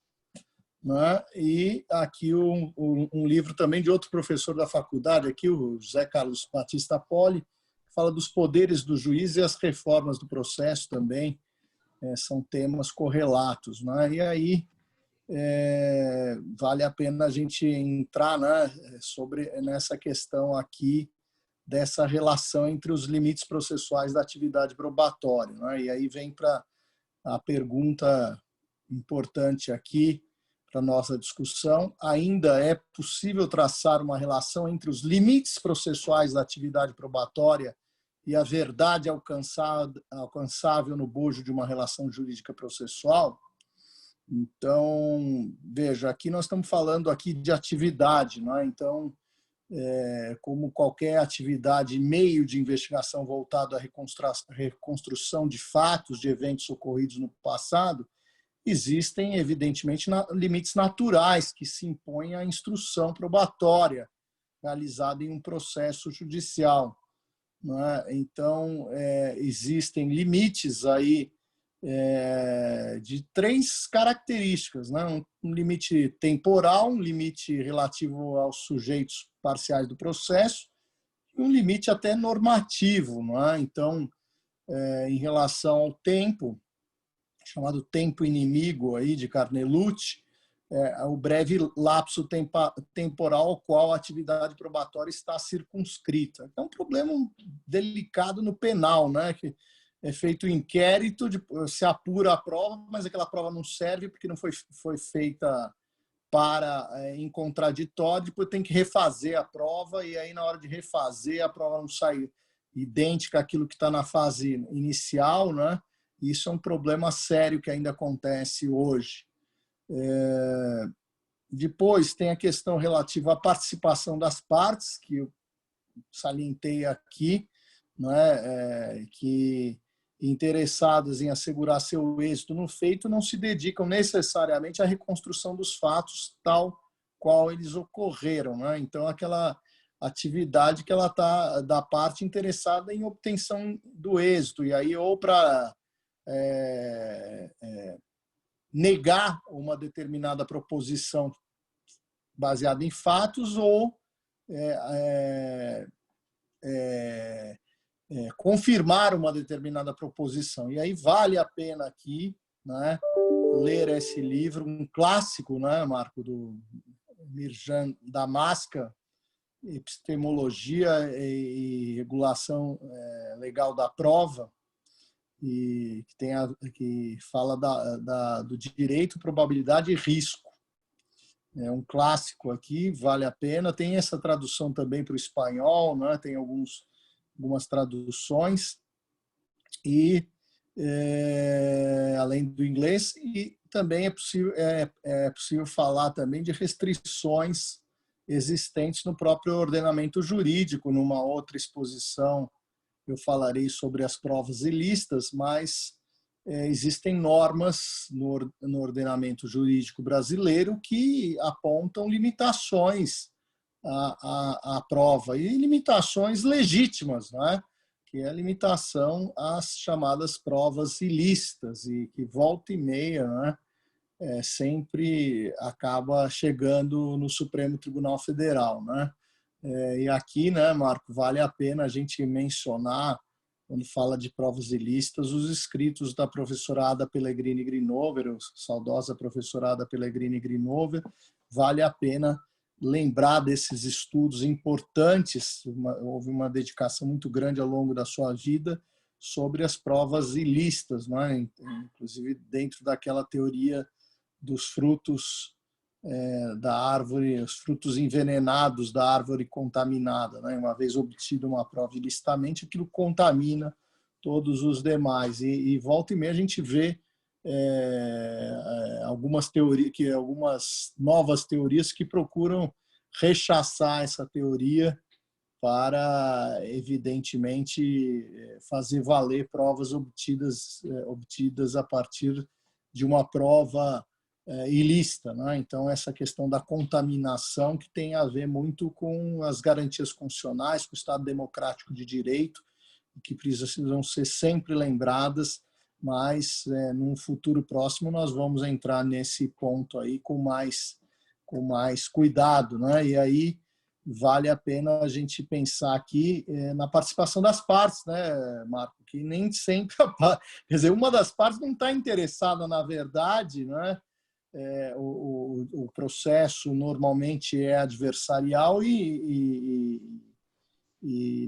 né? E aqui um livro também de outro professor da faculdade, aqui o José Carlos Batista Poli, que fala dos poderes do juiz e as reformas do processo também, são temas correlatos, né? E aí vale a pena a gente entrar, né, nessa questão aqui dessa relação entre os limites processuais da atividade probatória, né? E aí vem para a pergunta importante aqui para a nossa discussão: ainda é possível traçar uma relação entre os limites processuais da atividade probatória e a verdade alcançável no bojo de uma relação jurídica processual? Então, veja, aqui nós estamos falando aqui de atividade, né? Então, como qualquer atividade, meio de investigação voltado à reconstrução de fatos, de eventos ocorridos no passado, existem, evidentemente, limites naturais que se impõem à instrução probatória realizada em um processo judicial, né? Então, existem limites aí de 3 características, né? Um limite temporal, um limite relativo aos sujeitos parciais do processo e um limite até normativo, não é? Então, em relação ao tempo, chamado tempo inimigo aí de Carnelucci, o breve lapso temporal ao qual a atividade probatória está circunscrita. É um problema delicado no penal, né? Que é feito o inquérito, se apura a prova, mas aquela prova não serve porque não foi feita em contraditório, depois tem que refazer a prova, e aí na hora de refazer a prova não sai idêntica àquilo que está na fase inicial, né? Isso é um problema sério que ainda acontece hoje. Depois tem a questão relativa à participação das partes, que eu salientei aqui, né? Que interessadas em assegurar seu êxito no feito não se dedicam necessariamente à reconstrução dos fatos tal qual eles ocorreram, né? Então, aquela atividade que ela está da parte interessada em obtenção do êxito, e aí ou para negar uma determinada proposição baseada em fatos ou confirmar uma determinada proposição. E aí vale a pena aqui, né, ler esse livro, um clássico, né, Marco, do Mirjan Damaska, Epistemologia e Regulação Legal da Prova, e que fala do direito, probabilidade e risco. É um clássico aqui, vale a pena. Tem essa tradução também para o espanhol, né? Tem algumas traduções, e além do inglês, e também é possível falar também de restrições existentes no próprio ordenamento jurídico. Numa outra exposição eu falarei sobre as provas ilícitas, mas existem normas no ordenamento jurídico brasileiro que apontam limitações à prova, e limitações legítimas, não é? Que é a limitação às chamadas provas ilícitas, e que volta e meia, né, sempre acaba chegando no Supremo Tribunal Federal, né? E aqui, né, Marco, vale a pena a gente mencionar, quando fala de provas ilícitas, os escritos da professora Ada Pellegrini Grinover, a saudosa professora Ada Pellegrini Grinover. Vale a pena lembrar desses estudos importantes. Houve uma dedicação muito grande ao longo da sua vida sobre as provas ilícitas, né? Inclusive dentro daquela teoria dos frutos da árvore, os frutos envenenados da árvore contaminada, né? Uma vez obtida uma prova ilicitamente, aquilo contamina todos os demais. E volta e meia a gente vê algumas novas teorias que procuram rechaçar essa teoria para, evidentemente, fazer valer provas obtidas a partir de uma prova ilícita, né? Então, essa questão da contaminação, que tem a ver muito com as garantias constitucionais, com o Estado democrático de direito, que precisam ser sempre lembradas, mas num futuro próximo nós vamos entrar nesse ponto aí com mais cuidado, né? E aí vale a pena a gente pensar aqui na participação das partes, né, Marco? Que nem sempre quer dizer, uma das partes não está interessada na verdade, né? O processo normalmente é adversarial, e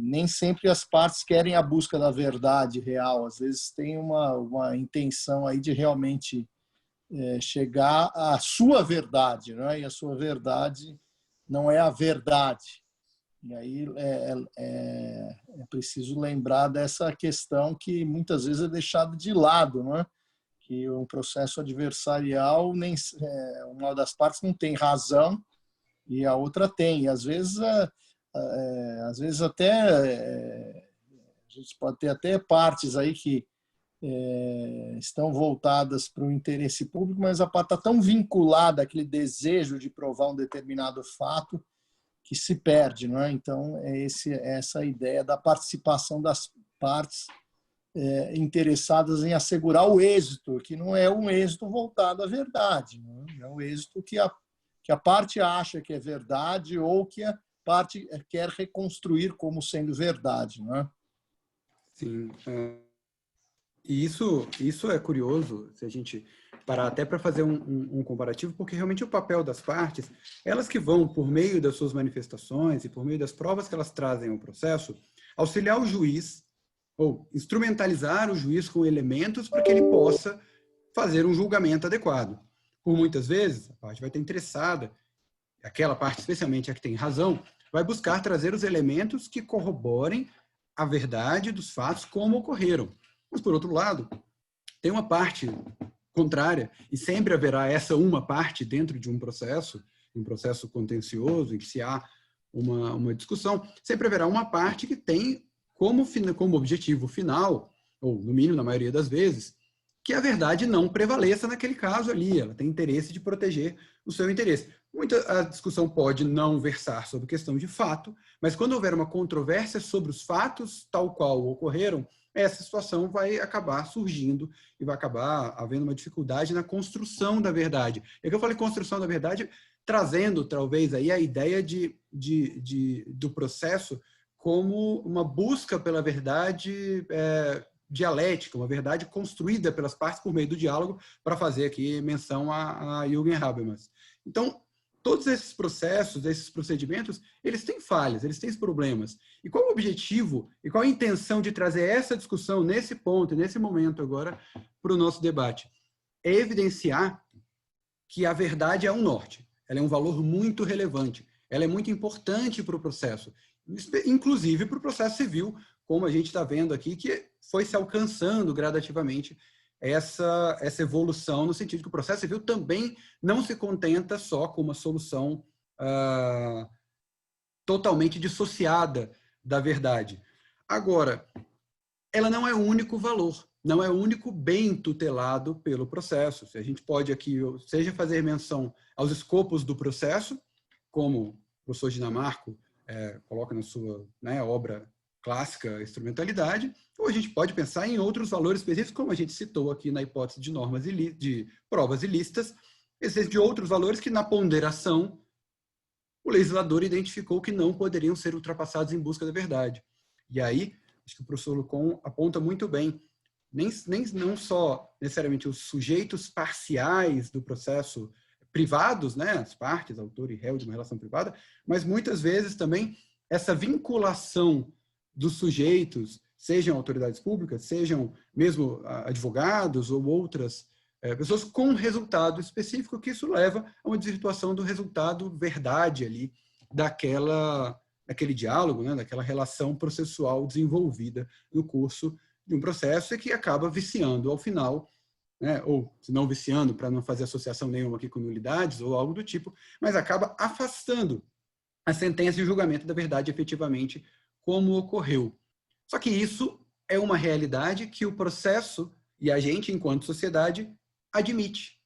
nem sempre as partes querem a busca da verdade real. Às vezes tem uma intenção aí de realmente chegar à sua verdade, né? E a sua verdade não é a verdade. E aí é preciso lembrar dessa questão que muitas vezes é deixada de lado, né? Que um processo adversarial, uma das partes não tem razão e a outra tem. E às vezes até a gente pode ter até partes aí que estão voltadas para o interesse público, mas a parte está tão vinculada àquele desejo de provar um determinado fato que se perde, não é? Então, essa ideia da participação das partes interessadas em assegurar o êxito, que não é um êxito voltado à verdade, não é um êxito que a parte acha que é verdade ou que a parte quer reconstruir como sendo verdade, não é? Sim. E isso é curioso, se a gente parar até para fazer um comparativo, porque realmente o papel das partes, elas que vão, por meio das suas manifestações e por meio das provas que elas trazem ao processo, auxiliar o juiz ou instrumentalizar o juiz com elementos para que ele possa fazer um julgamento adequado. Por muitas vezes, a parte vai estar interessada, aquela parte, especialmente a que tem razão, vai buscar trazer os elementos que corroborem a verdade dos fatos como ocorreram. Mas, por outro lado, tem uma parte contrária, e sempre haverá essa uma parte dentro de um processo contencioso, em que se há uma discussão, sempre haverá uma parte que tem como objetivo final, ou no mínimo na maioria das vezes, que a verdade não prevaleça naquele caso ali. Ela tem interesse de proteger o seu interesse. A discussão pode não versar sobre questão de fato, mas quando houver uma controvérsia sobre os fatos tal qual ocorreram, essa situação vai acabar surgindo e vai acabar havendo uma dificuldade na construção da verdade. É que eu falei construção da verdade trazendo talvez aí a ideia do processo como uma busca pela verdade dialética, uma verdade construída pelas partes por meio do diálogo, para fazer aqui menção a Jürgen Habermas. Então, todos esses processos, esses procedimentos, eles têm falhas, eles têm problemas. E qual o objetivo e qual a intenção de trazer essa discussão nesse ponto, nesse momento agora, para o nosso debate? É evidenciar que a verdade é um norte, ela é um valor muito relevante, ela é muito importante para o processo, inclusive para o processo civil, como a gente está vendo aqui, que foi se alcançando gradativamente essa evolução, no sentido que o processo civil também não se contenta só com uma solução totalmente dissociada da verdade. Agora, ela não é o único valor, não é o único bem tutelado pelo processo. A gente pode aqui, seja fazer menção aos escopos do processo, como o professor Dinamarco coloca na sua obra clássica Instrumentalidade, ou a gente pode pensar em outros valores específicos, como a gente citou aqui na hipótese de normas de provas ilícitas, existem de outros valores que, na ponderação, o legislador identificou que não poderiam ser ultrapassados em busca da verdade. E aí, acho que o professor Lucon aponta muito bem, não só necessariamente os sujeitos parciais do processo privados, né, as partes, autor e réu de uma relação privada, mas muitas vezes também essa vinculação dos sujeitos, sejam autoridades públicas, sejam mesmo advogados ou outras pessoas, com um resultado específico, que isso leva a uma desvirtuação do resultado verdade ali, daquele diálogo, né, daquela relação processual desenvolvida no curso de um processo e que acaba viciando ao final, né, ou se não viciando, para não fazer associação nenhuma aqui com nulidades ou algo do tipo, mas acaba afastando a sentença e o julgamento da verdade efetivamente como ocorreu. Só que isso é uma realidade que o processo e a gente, enquanto sociedade, admite.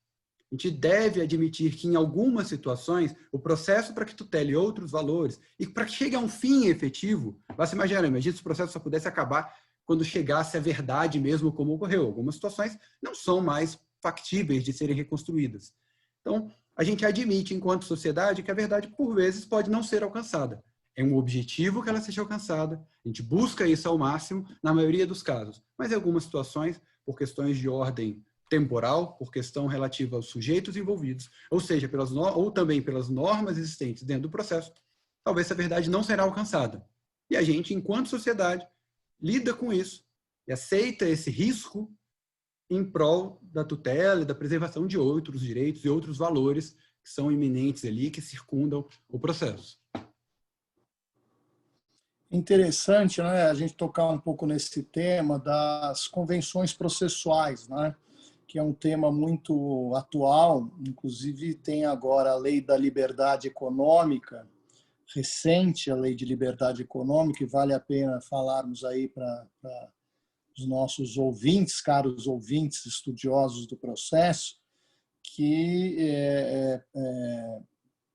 A gente deve admitir que, em algumas situações, o processo para que tutele outros valores e para que chegue a um fim efetivo, você imagina se o processo só pudesse acabar quando chegasse a verdade mesmo como ocorreu. Algumas situações não são mais factíveis de serem reconstruídas. Então, a gente admite, enquanto sociedade, que a verdade, por vezes, pode não ser alcançada. É um objetivo que ela seja alcançada, a gente busca isso ao máximo, na maioria dos casos. Mas em algumas situações, por questões de ordem temporal, por questão relativa aos sujeitos envolvidos, ou seja, ou também pelas normas existentes dentro do processo, talvez essa verdade não será alcançada. E a gente, enquanto sociedade, lida com isso e aceita esse risco em prol da tutela e da preservação de outros direitos e outros valores que são iminentes ali, que circundam o processo. Interessante, né, a gente tocar um pouco nesse tema das convenções processuais, né, que é um tema muito atual. Inclusive tem agora a Lei da Liberdade Econômica, recente a Lei de Liberdade Econômica, e vale a pena falarmos aí para os nossos ouvintes, caros ouvintes estudiosos do processo, que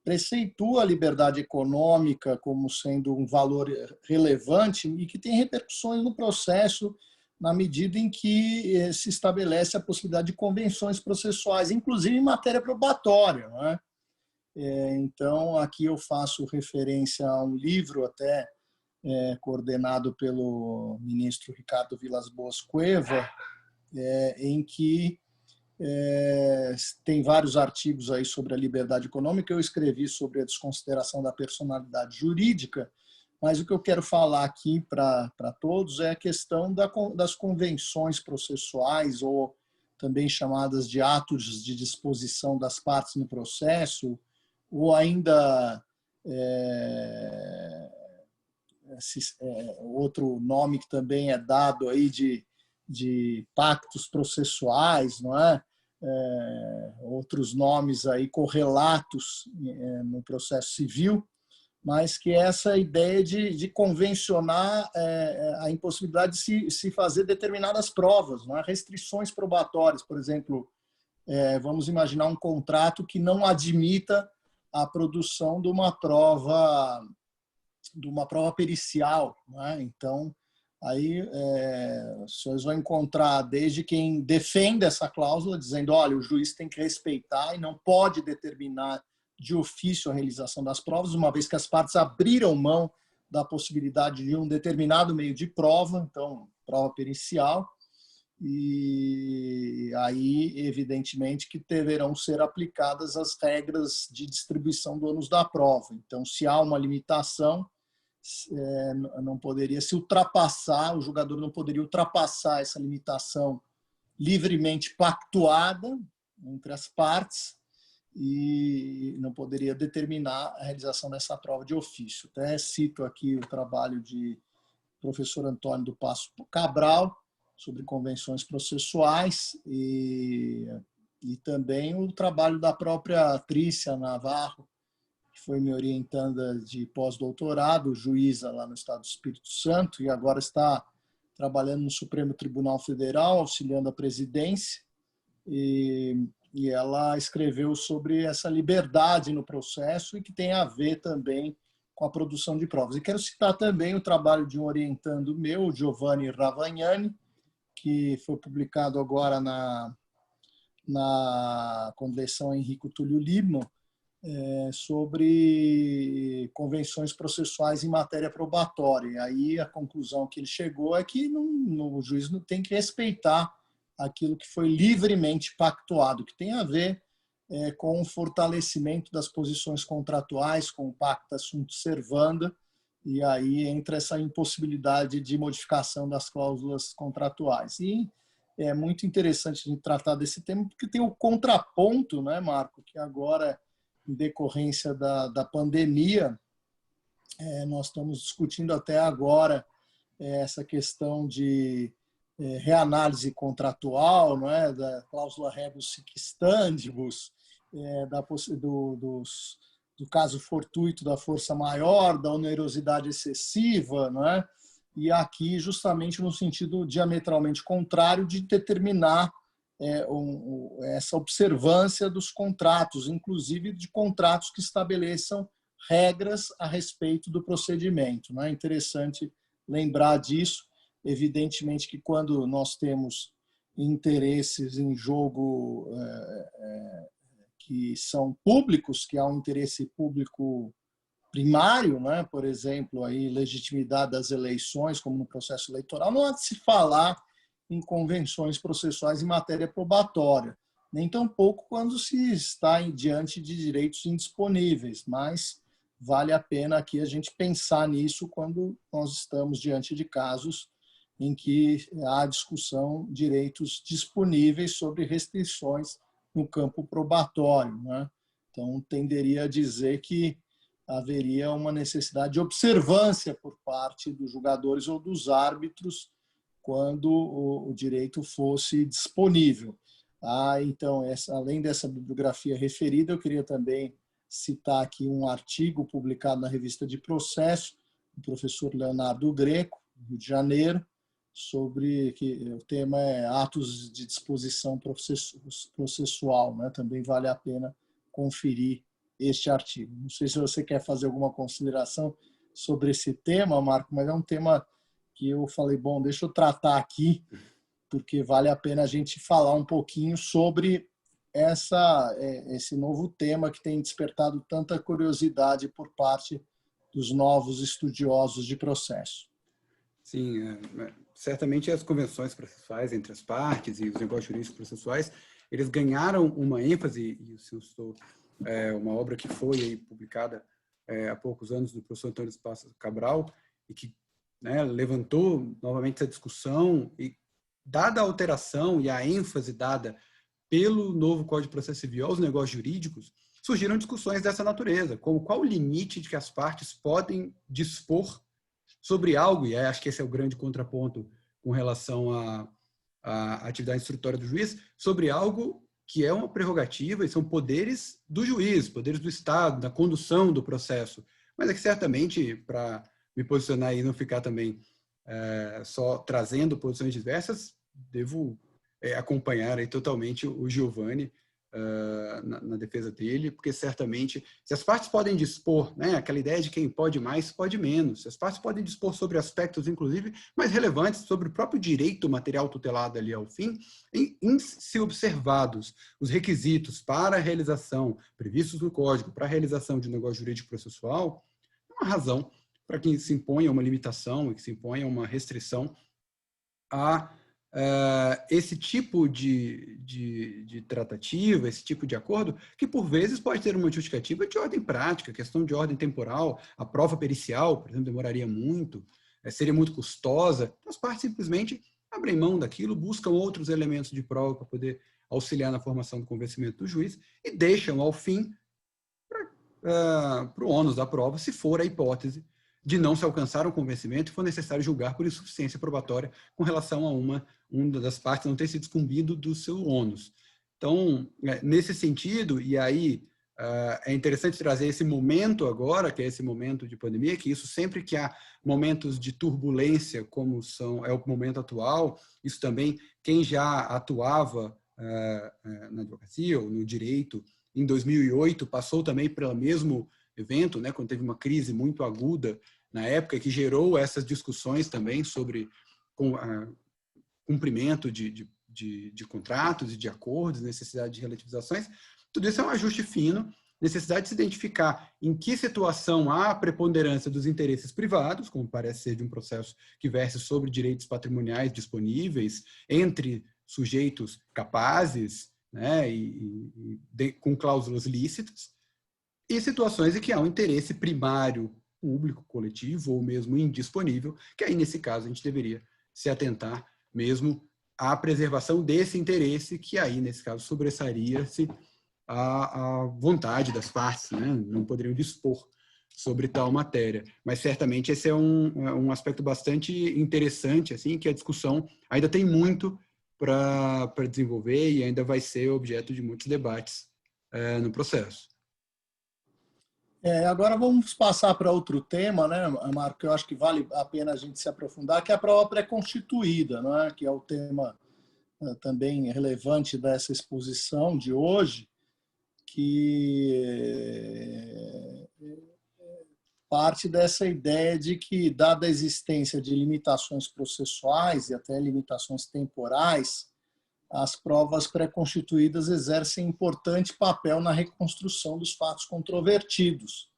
preceitua a liberdade econômica como sendo um valor relevante e que tem repercussões no processo na medida em que se estabelece a possibilidade de convenções processuais, inclusive em matéria probatória, não é? Então, aqui eu faço referência a um livro até coordenado pelo ministro Ricardo Vilas Boas Cueva, em que tem vários artigos aí sobre a liberdade econômica. Eu escrevi sobre a desconsideração da personalidade jurídica, mas o que eu quero falar aqui para todos é a questão das convenções processuais, ou também chamadas de atos de disposição das partes no processo, ou ainda outro nome que também é dado aí de pactos processuais, não é? Outros nomes aí correlatos no processo civil, mas que essa ideia de convencionar a impossibilidade de se fazer determinadas provas, não é? Restrições probatórias, por exemplo, vamos imaginar um contrato que não admita a produção de uma prova pericial, né? Então, aí os senhores vão encontrar desde quem defende essa cláusula, dizendo, olha, o juiz tem que respeitar e não pode determinar de ofício a realização das provas, uma vez que as partes abriram mão da possibilidade de um determinado meio de prova, então, prova pericial, e aí, evidentemente, que deverão ser aplicadas as regras de distribuição do ônus da prova. Então, se há uma limitação, não poderia se ultrapassar, o julgador não poderia ultrapassar essa limitação livremente pactuada entre as partes e não poderia determinar a realização dessa prova de ofício. Até cito aqui o trabalho de professor Antônio do Passo Cabral sobre convenções processuais e também o trabalho da própria Trícia Navarro, que foi me orientanda de pós-doutorado, juíza lá no Estado do Espírito Santo, e agora está trabalhando no Supremo Tribunal Federal, auxiliando a presidência, e ela escreveu sobre essa liberdade no processo e que tem a ver também com a produção de provas. E quero citar também o trabalho de um orientando meu, Giovanni Ravagnani, que foi publicado agora na Convenção Henrico Túlio Libman, sobre convenções processuais em matéria probatória. E aí a conclusão que ele chegou é que o juiz não tem que respeitar aquilo que foi livremente pactuado, que tem a ver com o fortalecimento das posições contratuais, com o pacta sunt servanda, e aí entra essa impossibilidade de modificação das cláusulas contratuais. E é muito interessante a gente tratar desse tema, porque tem o contraponto, né, Marco, que agora, em decorrência da pandemia, nós estamos discutindo até agora essa questão de reanálise contratual, não é? Da cláusula rebus sic stantibus, do caso fortuito da força maior, da onerosidade excessiva, não é? E aqui justamente no sentido diametralmente contrário de determinar essa observância dos contratos, inclusive de contratos que estabeleçam regras a respeito do procedimento. Não é interessante lembrar disso. Evidentemente que quando nós temos interesses em jogo que são públicos, que há um interesse público primário, né? Por exemplo, aí, legitimidade das eleições, como no processo eleitoral, não há de se falar em convenções processuais em matéria probatória, nem tampouco quando se está diante de direitos indisponíveis, mas vale a pena aqui a gente pensar nisso quando nós estamos diante de casos em que há discussão de direitos disponíveis sobre restrições no campo probatório, né? Então, tenderia a dizer que haveria uma necessidade de observância por parte dos julgadores ou dos árbitros quando o direito fosse disponível. Então, além dessa bibliografia referida, eu queria também citar aqui um artigo publicado na Revista de Processo, do professor Leonardo Greco, do Rio de Janeiro, sobre que o tema é atos de disposição processual, né? Também vale a pena conferir este artigo. Não sei se você quer fazer alguma consideração sobre esse tema, Marco, mas é um tema que eu falei, bom, deixa eu tratar aqui, porque vale a pena a gente falar um pouquinho sobre esse novo tema que tem despertado tanta curiosidade por parte dos novos estudiosos de processo. Sim, certamente as convenções processuais entre as partes e os negócios jurídicos processuais, eles ganharam uma ênfase, e o senhor citou uma obra que foi aí publicada há poucos anos do professor Antônio do Passo Cabral, e que levantou novamente essa discussão, e dada a alteração e a ênfase dada pelo novo Código de Processo Civil aos negócios jurídicos, surgiram discussões dessa natureza, como qual o limite de que as partes podem dispor sobre algo, e acho que esse é o grande contraponto com relação à atividade instrutória do juiz, sobre algo que é uma prerrogativa e são poderes do juiz, poderes do Estado, da condução do processo. Mas é que certamente, para me posicionar e não ficar também só trazendo posições diversas, devo acompanhar aí totalmente o Giovanni na defesa dele, porque certamente, se as partes podem dispor, né, aquela ideia de quem pode mais, pode menos, se as partes podem dispor sobre aspectos, inclusive, mais relevantes sobre o próprio direito material tutelado ali ao fim, em se observados os requisitos para a realização, previstos no Código, para a realização de um negócio jurídico processual, é uma razão para que se imponha uma limitação e que se imponha uma restrição a esse tipo de tratativa, esse tipo de acordo, que por vezes pode ter uma justificativa de ordem prática, questão de ordem temporal, a prova pericial, por exemplo, demoraria muito, seria muito custosa. As partes simplesmente abrem mão daquilo, buscam outros elementos de prova para poder auxiliar na formação do convencimento do juiz e deixam, ao fim, para o ônus da prova, se for a hipótese de não se alcançar um convencimento e for necessário julgar por insuficiência probatória com relação a uma das partes não ter se descumbido do seu ônus. Então, nesse sentido, e aí é interessante trazer esse momento agora, que é esse momento de pandemia, que isso sempre que há momentos de turbulência, como é o momento atual, isso também, quem já atuava na advocacia ou no direito em 2008, passou também pelo mesmo evento, né, quando teve uma crise muito aguda na época, que gerou essas discussões também sobre cumprimento de contratos e de acordos, necessidade de relativizações. Tudo isso é um ajuste fino, necessidade de se identificar em que situação há a preponderância dos interesses privados, como parece ser de um processo que verse sobre direitos patrimoniais disponíveis entre sujeitos capazes, né, com cláusulas lícitas, e situações em que há um interesse primário, público, coletivo ou mesmo indisponível, que aí, nesse caso, a gente deveria se atentar mesmo à preservação desse interesse, que aí, nesse caso, sobressaria-se a vontade das partes, né? Não poderiam dispor sobre tal matéria. Mas, certamente, esse é um aspecto bastante interessante, assim, que a discussão ainda tem muito para desenvolver e ainda vai ser objeto de muitos debates no processo. Agora vamos passar para outro tema, né, Marco, que eu acho que vale a pena a gente se aprofundar, que é a prova pré-constituída, né, que é o tema também relevante dessa exposição de hoje, que parte dessa ideia de que, dada a existência de limitações processuais e até limitações temporais, as provas pré-constituídas exercem importante papel na reconstrução dos fatos controvertidos.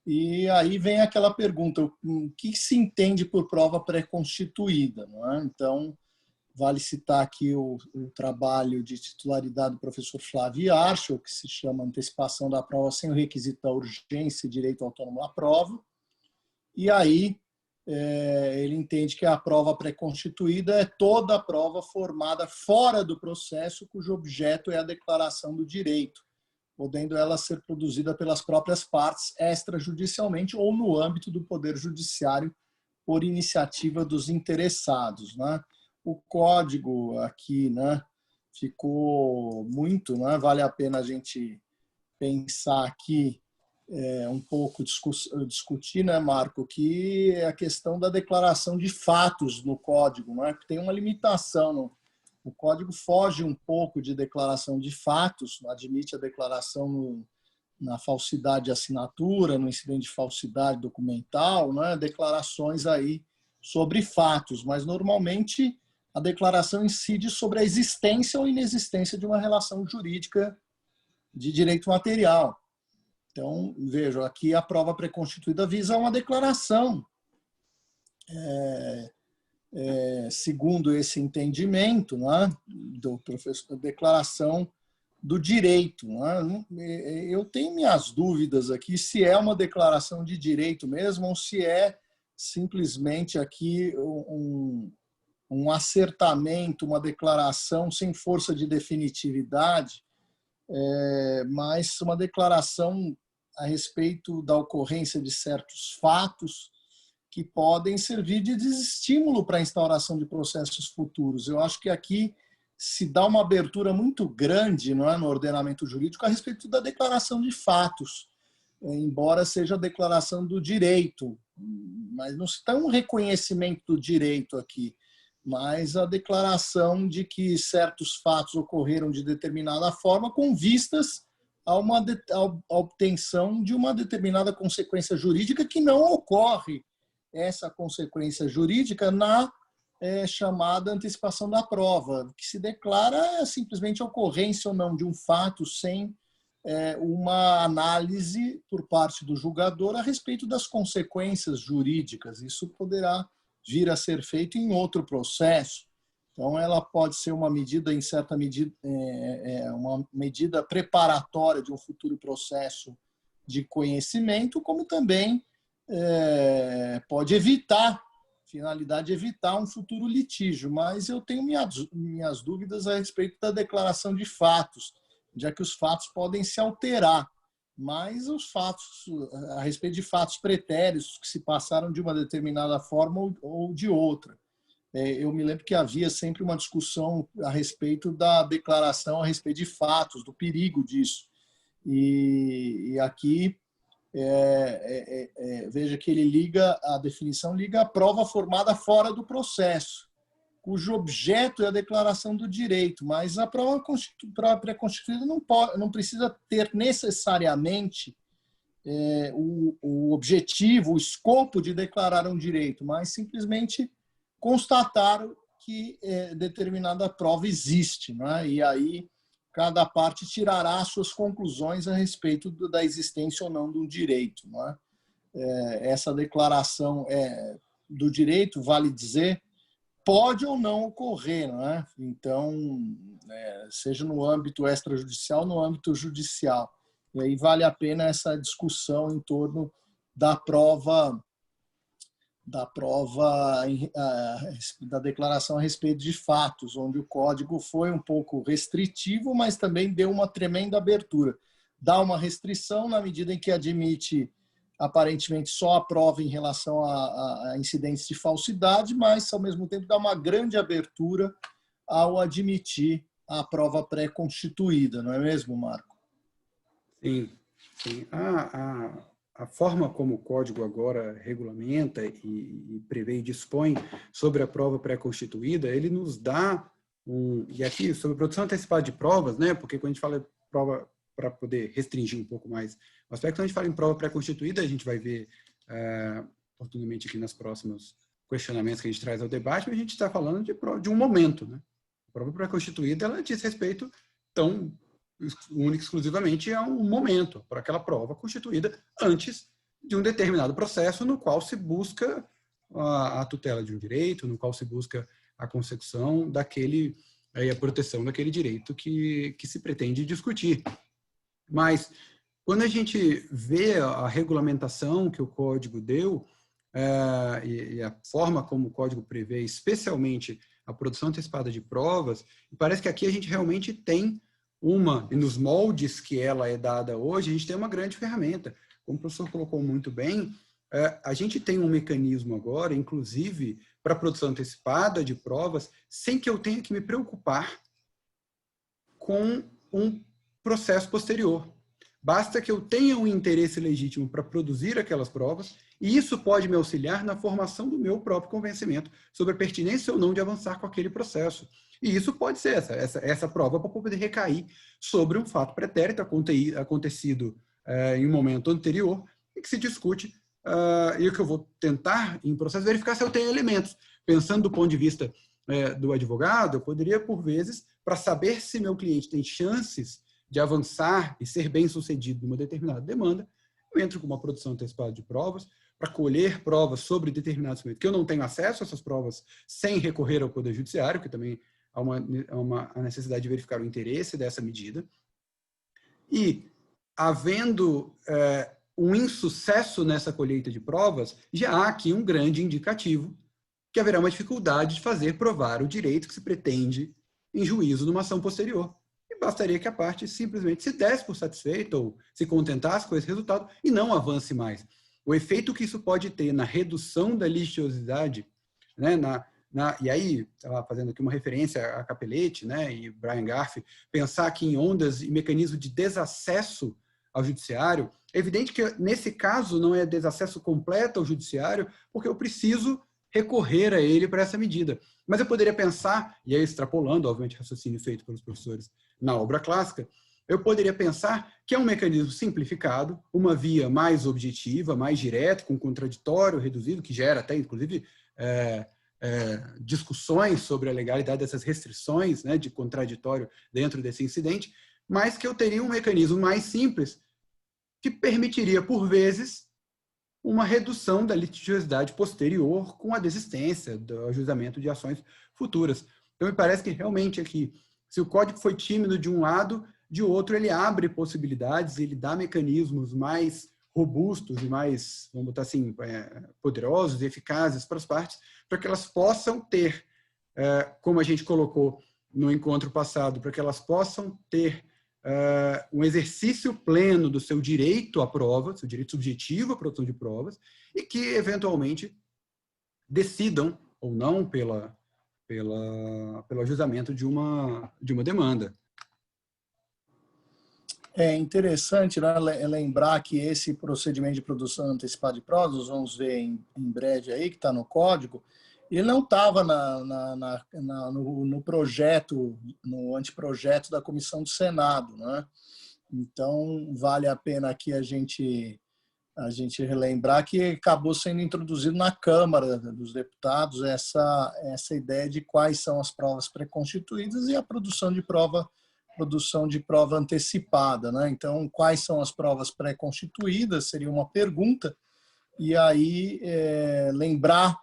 E aí vem aquela pergunta, o que se entende por prova pré-constituída? Não é? Então, vale citar aqui o trabalho de titularidade do professor Flávio Archel, que se chama Antecipação da Prova sem o requisito da urgência e direito autônomo à prova. E aí, ele entende que a prova pré-constituída é toda a prova formada fora do processo cujo objeto é a declaração do direito, podendo ela ser produzida pelas próprias partes extrajudicialmente ou no âmbito do Poder Judiciário por iniciativa dos interessados. Né? O código aqui, né, ficou muito, né, vale a pena a gente pensar aqui um pouco, discutir, né, Marco, que é a questão da declaração de fatos no código, né, que tem uma limitação. O código foge um pouco de declaração de fatos, admite a declaração na falsidade de assinatura, no incidente de falsidade documental, né, declarações aí sobre fatos, mas normalmente a declaração incide sobre a existência ou inexistência de uma relação jurídica de direito material. Então, vejo, aqui a prova pré-constituída visa uma declaração. Segundo esse entendimento, né, do professor, declaração do direito. Né? Eu tenho minhas dúvidas aqui se é uma declaração de direito mesmo ou se é simplesmente aqui um acertamento, uma declaração sem força de definitividade, mas uma declaração a respeito da ocorrência de certos fatos que podem servir de desestímulo para a instauração de processos futuros. Eu acho que aqui se dá uma abertura muito grande, não é, no ordenamento jurídico a respeito da declaração de fatos, embora seja a declaração do direito, mas não se dá um reconhecimento do direito aqui. mas a declaração de que certos fatos ocorreram de determinada forma com vistas a a obtenção de uma determinada consequência jurídica que não ocorre essa consequência jurídica na chamada antecipação da prova, que se declara simplesmente a ocorrência ou não de um fato sem uma análise por parte do julgador a respeito das consequências jurídicas. Isso poderá vir a ser feito em outro processo. Então, ela pode ser uma medida, em certa medida, uma medida preparatória de um futuro processo de conhecimento, como também pode evitar, finalidade evitar um futuro litígio. Mas eu tenho minhas dúvidas a respeito da declaração de fatos, já que os fatos podem se alterar, mas os fatos, a respeito de fatos pretéritos que se passaram de uma determinada forma ou de outra. Eu me lembro que havia sempre uma discussão a respeito da declaração a respeito de fatos, do perigo disso. E aqui, veja que ele liga, a definição liga a prova formada fora do processo, cujo objeto é a declaração do direito, mas a prova pré-constituída não precisa ter necessariamente o objetivo, o escopo de declarar um direito, mas simplesmente constatar que determinada prova existe, né? E aí cada parte tirará suas conclusões a respeito da existência ou não de um direito, né? Essa declaração do direito, vale dizer, pode ou não ocorrer, não é? Então, seja no âmbito extrajudicial, no âmbito judicial. E aí vale a pena essa discussão em torno da prova, da declaração a respeito de fatos, onde o código foi um pouco restritivo, mas também deu uma tremenda abertura. Dá uma restrição na medida em que admite aparentemente só a prova em relação a incidentes de falsidade, mas, ao mesmo tempo, dá uma grande abertura ao admitir a prova pré-constituída, não é mesmo, Marco? Sim, sim. A forma como o Código agora regulamenta e prevê e dispõe sobre a prova pré-constituída, ele nos dá e aqui, sobre produção antecipada de provas, né, porque quando a gente fala de prova, para poder restringir um pouco mais o aspecto, quando a gente fala em prova pré-constituída, a gente vai ver oportunamente aqui nos próximos questionamentos que a gente traz ao debate, mas a gente está falando de um momento, né? A prova pré-constituída, ela diz respeito, então, única e exclusivamente a um momento, para aquela prova constituída antes de um determinado processo no qual se busca a tutela de um direito, no qual se busca a consecução daquele, a proteção daquele direito que se pretende discutir. Mas, quando a gente vê a regulamentação que o Código deu e a forma como o Código prevê, especialmente a produção antecipada de provas, parece que aqui a gente realmente tem e nos moldes que ela é dada hoje, a gente tem uma grande ferramenta. Como o professor colocou muito bem, a gente tem um mecanismo agora, inclusive, para a produção antecipada de provas, sem que eu tenha que me preocupar com um processo posterior. Basta que eu tenha um interesse legítimo para produzir aquelas provas, e isso pode me auxiliar na formação do meu próprio convencimento sobre a pertinência ou não de avançar com aquele processo. E isso pode ser essa prova para poder recair sobre um fato pretérito acontecido em um momento anterior e que se discute, e o que eu vou tentar em processo verificar se eu tenho elementos. Pensando do ponto de vista do advogado, eu poderia, por vezes, para saber se meu cliente tem chances de avançar e ser bem-sucedido numa determinada demanda, eu entro com uma produção antecipada de provas para colher provas sobre determinados momentos, que eu não tenho acesso a essas provas sem recorrer ao Poder Judiciário, que também há uma necessidade de verificar o interesse dessa medida. E, havendo um insucesso nessa colheita de provas, já há aqui um grande indicativo que haverá uma dificuldade de fazer provar o direito que se pretende em juízo numa ação posterior. E bastaria que a parte simplesmente se desse por satisfeita ou se contentasse com esse resultado e não avance mais. O efeito que isso pode ter na redução da litigiosidade, né, e aí, fazendo aqui uma referência a Capelletti, né, e Brian Garf, pensar aqui em ondas e mecanismo de desacesso ao judiciário, é evidente que nesse caso não é desacesso completo ao judiciário, porque eu preciso recorrer a ele para essa medida. Mas eu poderia pensar, e aí extrapolando, obviamente, o raciocínio feito pelos professores na obra clássica, eu poderia pensar que é um mecanismo simplificado, uma via mais objetiva, mais direta, com contraditório reduzido, que gera até, inclusive, discussões sobre a legalidade dessas restrições, né, de contraditório dentro desse incidente, mas que eu teria um mecanismo mais simples que permitiria, por vezes, uma redução da litigiosidade posterior com a desistência do ajuizamento de ações futuras. Então, me parece que realmente aqui, se o código foi tímido de um lado, de outro ele abre possibilidades, ele dá mecanismos mais robustos e mais, vamos botar assim, poderosos e eficazes para as partes, para que elas possam ter, como a gente colocou no encontro passado, para que elas possam ter um exercício pleno do seu direito à prova, seu direito subjetivo à produção de provas, e que, eventualmente, decidam ou não pelo ajuizamento de uma demanda. É interessante, né, lembrar que esse procedimento de produção antecipada de provas, nós vamos ver em breve aí, que está no código, ele não estava no projeto, no anteprojeto da Comissão do Senado, né? Então, vale a pena aqui a gente relembrar que acabou sendo introduzido na Câmara dos Deputados essa ideia de quais são as provas pré-constituídas e a produção de prova antecipada, né? Então, quais são as provas pré-constituídas seria uma pergunta, e aí lembrar,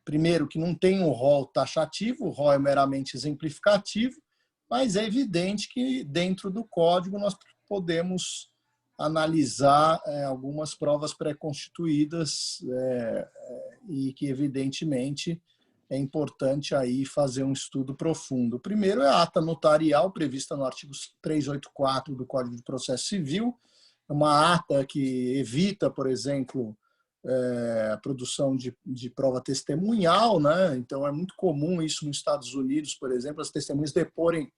primeiro, que não tem um rol taxativo, o rol é meramente exemplificativo, mas é evidente que dentro do código nós podemos analisar algumas provas pré-constituídas e que, evidentemente, é importante aí fazer um estudo profundo. O primeiro é a ata notarial, prevista no artigo 384 do Código de Processo Civil, é uma ata que evita, por exemplo, a produção de prova testemunhal, né? Então é muito comum isso nos Estados Unidos, por exemplo, as testemunhas deporem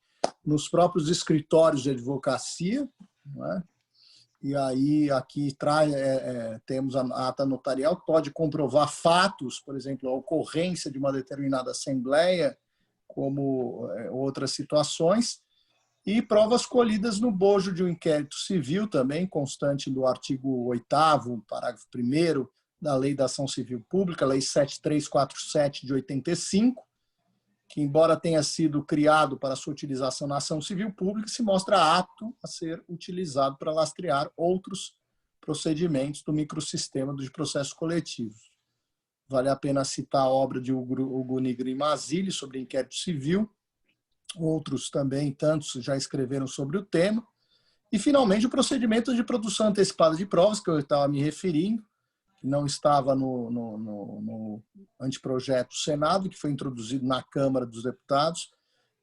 nos próprios escritórios de advocacia, né? E aí aqui temos a ata notarial que pode comprovar fatos, por exemplo, a ocorrência de uma determinada assembleia, como outras situações, e provas colhidas no bojo de um inquérito civil também, constante do artigo 8º, parágrafo 1º da Lei da Ação Civil Pública, Lei 7347 de 85, que, embora tenha sido criado para sua utilização na ação civil pública, se mostra apto a ser utilizado para lastrear outros procedimentos do microsistema de processos coletivos. Vale a pena citar a obra de Hugo Nigro Mazzilli sobre inquérito civil, outros também, tantos já escreveram sobre o tema. E, finalmente, o procedimento de produção antecipada de provas, que eu estava me referindo, que não estava no anteprojeto do Senado, que foi introduzido na Câmara dos Deputados,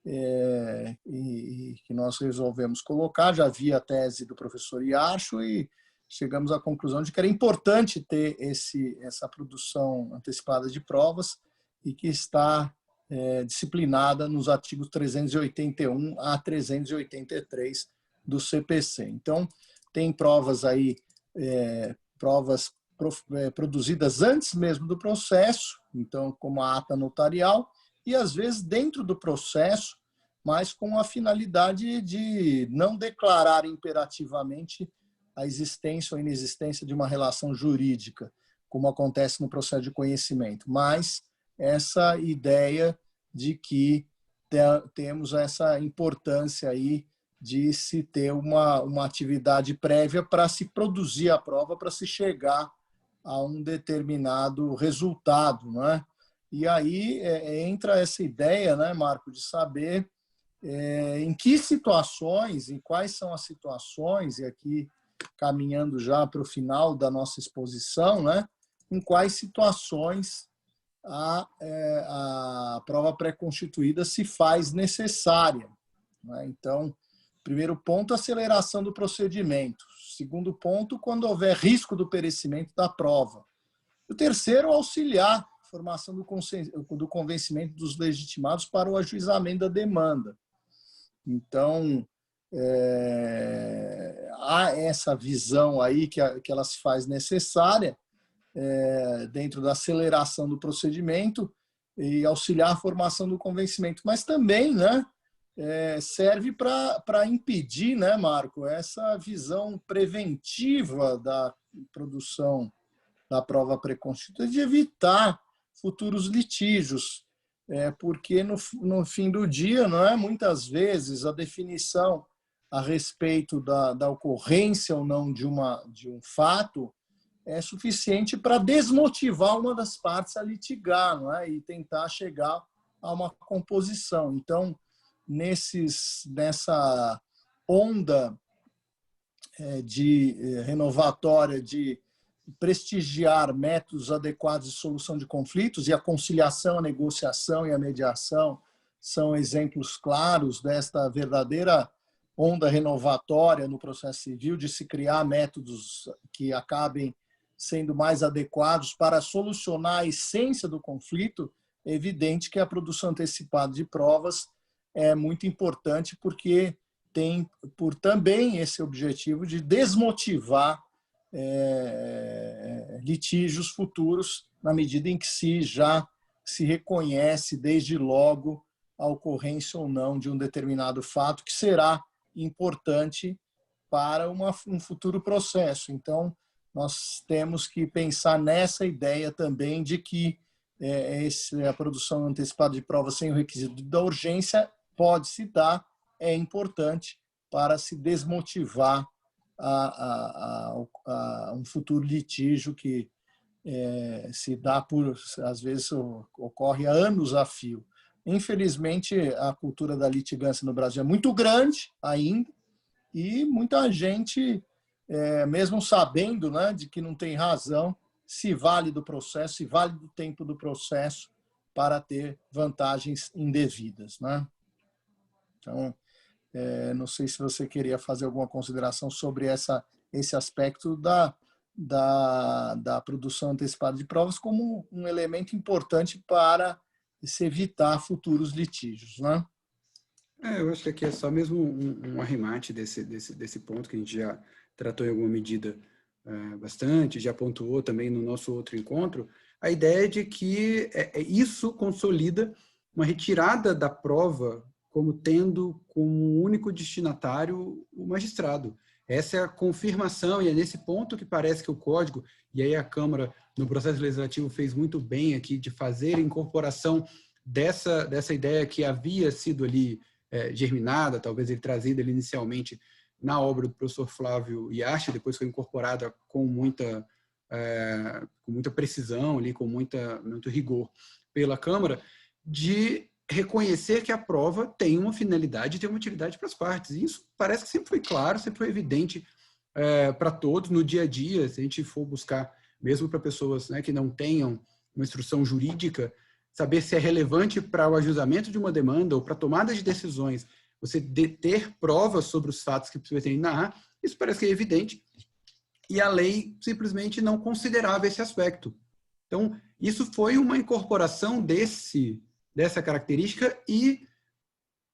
e que nós resolvemos colocar. Já havia a tese do professor Iacho e chegamos à conclusão de que era importante ter essa produção antecipada de provas e que está disciplinada nos artigos 381 a 383 do CPC. Então, tem provas aí, provas produzidas antes mesmo do processo, então, como a ata notarial, e às vezes dentro do processo, mas com a finalidade de não declarar imperativamente a existência ou inexistência de uma relação jurídica, como acontece no processo de conhecimento, mas essa ideia de que temos essa importância aí de se ter uma atividade prévia para se produzir a prova, para se chegar a um determinado resultado, não é? E aí entra essa ideia, né, Marco, de saber em que situações, em quais são as situações, e aqui caminhando já para o final da nossa exposição, né, em quais situações a prova pré-constituída se faz necessária, né? Então, primeiro ponto, aceleração do procedimento. Segundo ponto, quando houver risco do perecimento da prova. O terceiro, auxiliar a formação do convencimento dos legitimados para o ajuizamento da demanda. Então, há essa visão aí que ela se faz necessária, dentro da aceleração do procedimento e auxiliar a formação do convencimento. Mas também, né, serve para impedir, né, Marco, essa visão preventiva da produção da prova pré-constituída, de evitar futuros litígios, porque no fim do dia, não é, muitas vezes a definição a respeito da ocorrência ou não de um fato é suficiente para desmotivar uma das partes a litigar, não é, e tentar chegar a uma composição. Então, nessa onda renovatória de prestigiar métodos adequados de solução de conflitos, e a conciliação, a negociação e a mediação são exemplos claros desta verdadeira onda renovatória no processo civil, de se criar métodos que acabem sendo mais adequados para solucionar a essência do conflito. É evidente que a produção antecipada de provas é muito importante, porque tem por também esse objetivo de desmotivar litígios futuros, na medida em que já se reconhece desde logo a ocorrência ou não de um determinado fato que será importante para um futuro processo. Então, nós temos que pensar nessa ideia também de que a produção antecipada de provas sem o requisito da urgência pode se dar, é importante para se desmotivar a um futuro litígio que se dá às vezes ocorre há anos a fio. Infelizmente, a cultura da litigância no Brasil é muito grande ainda, e muita gente, mesmo sabendo, né, de que não tem razão, se vale do processo, se vale do tempo do processo para ter vantagens indevidas, né? Então, não sei se você queria fazer alguma consideração sobre esse aspecto da produção antecipada de provas como um elemento importante para se evitar futuros litígios, né? Eu acho que aqui é só mesmo um arremate desse ponto que a gente já tratou em alguma medida bastante, já pontuou também no nosso outro encontro, a ideia de que isso consolida uma retirada da prova como tendo como único destinatário o magistrado. Essa é a confirmação, e é nesse ponto que parece que o Código, e aí a Câmara, no processo legislativo, fez muito bem aqui de fazer a incorporação dessa ideia que havia sido ali germinada, talvez ele trazida ali inicialmente na obra do professor Flávio Iarte, depois foi incorporada com muita precisão, ali, com muito rigor pela Câmara, de reconhecer que a prova tem uma finalidade, tem uma utilidade para as partes. E isso parece que sempre foi claro, sempre foi evidente para todos no dia a dia. Se a gente for buscar, mesmo para pessoas, né, que não tenham uma instrução jurídica, saber se é relevante para o ajuizamento de uma demanda ou para a tomada de decisões, você ter provas sobre os fatos que você pretende narrar, isso parece que é evidente. E a lei simplesmente não considerava esse aspecto. Então, isso foi uma incorporação dessa característica e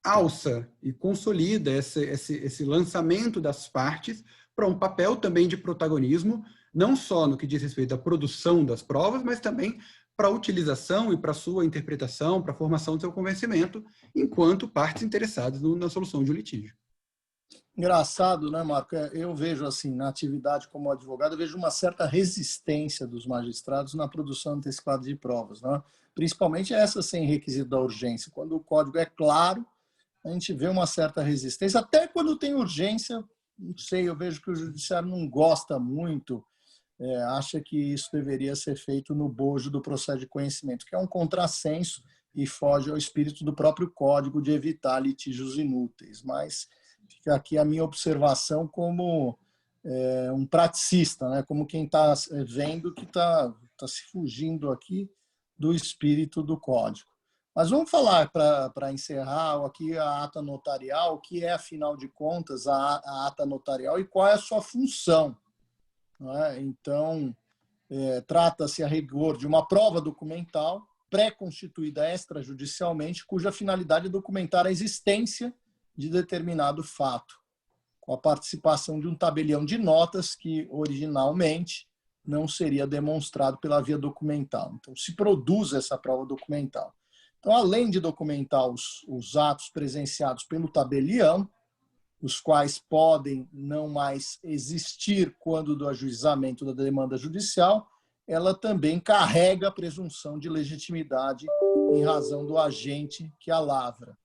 alça e consolida esse lançamento das partes para um papel também de protagonismo, não só no que diz respeito à produção das provas, mas também para a utilização e para a sua interpretação, para a formação do seu convencimento, enquanto partes interessadas na solução de um litígio. Engraçado, né, Marco? Eu vejo assim, na atividade como advogado, eu vejo uma certa resistência dos magistrados na produção antecipada de provas, né? Principalmente essa sem requisito da urgência. Quando o código é claro, a gente vê uma certa resistência. Até quando tem urgência, não sei, eu vejo que o judiciário não gosta muito, acha que isso deveria ser feito no bojo do processo de conhecimento, que é um contrassenso e foge ao espírito do próprio código de evitar litígios inúteis. Mas fica aqui a minha observação como um praticista, né? Como quem está vendo que está se fugindo aqui do espírito do código. Mas vamos falar, para encerrar aqui, a ata notarial, o que é, afinal de contas, a ata notarial e qual é a sua função. Não é? Então, trata-se a rigor de uma prova documental pré-constituída extrajudicialmente, cuja finalidade é documentar a existência de determinado fato, com a participação de um tabelião de notas que, originalmente, não seria demonstrado pela via documental. Então, se produz essa prova documental. Então, além de documentar os atos presenciados pelo tabelião, os quais podem não mais existir quando do ajuizamento da demanda judicial, ela também carrega a presunção de legitimidade em razão do agente que a lavra.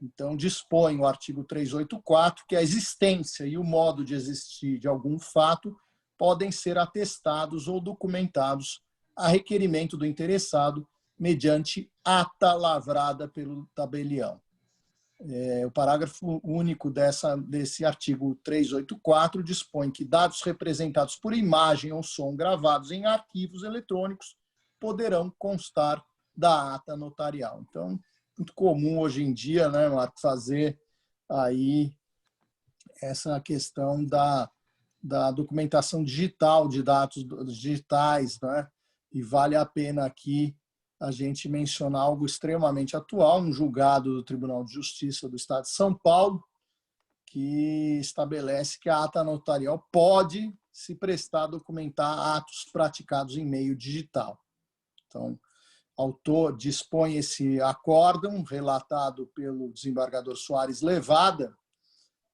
Então, dispõe o artigo 384 que a existência e o modo de existir de algum fato podem ser atestados ou documentados a requerimento do interessado mediante ata lavrada pelo tabelião. O parágrafo único desse artigo 384 dispõe que dados representados por imagem ou som gravados em arquivos eletrônicos poderão constar da ata notarial. Então, muito comum hoje em dia, né, Marco, fazer aí essa questão da documentação digital de dados digitais, né? E vale a pena aqui a gente mencionar algo extremamente atual, um julgado do Tribunal de Justiça do Estado de São Paulo, que estabelece que a ata notarial pode se prestar a documentar atos praticados em meio digital. Então, o autor dispõe esse acórdão, relatado pelo desembargador Soares Levada,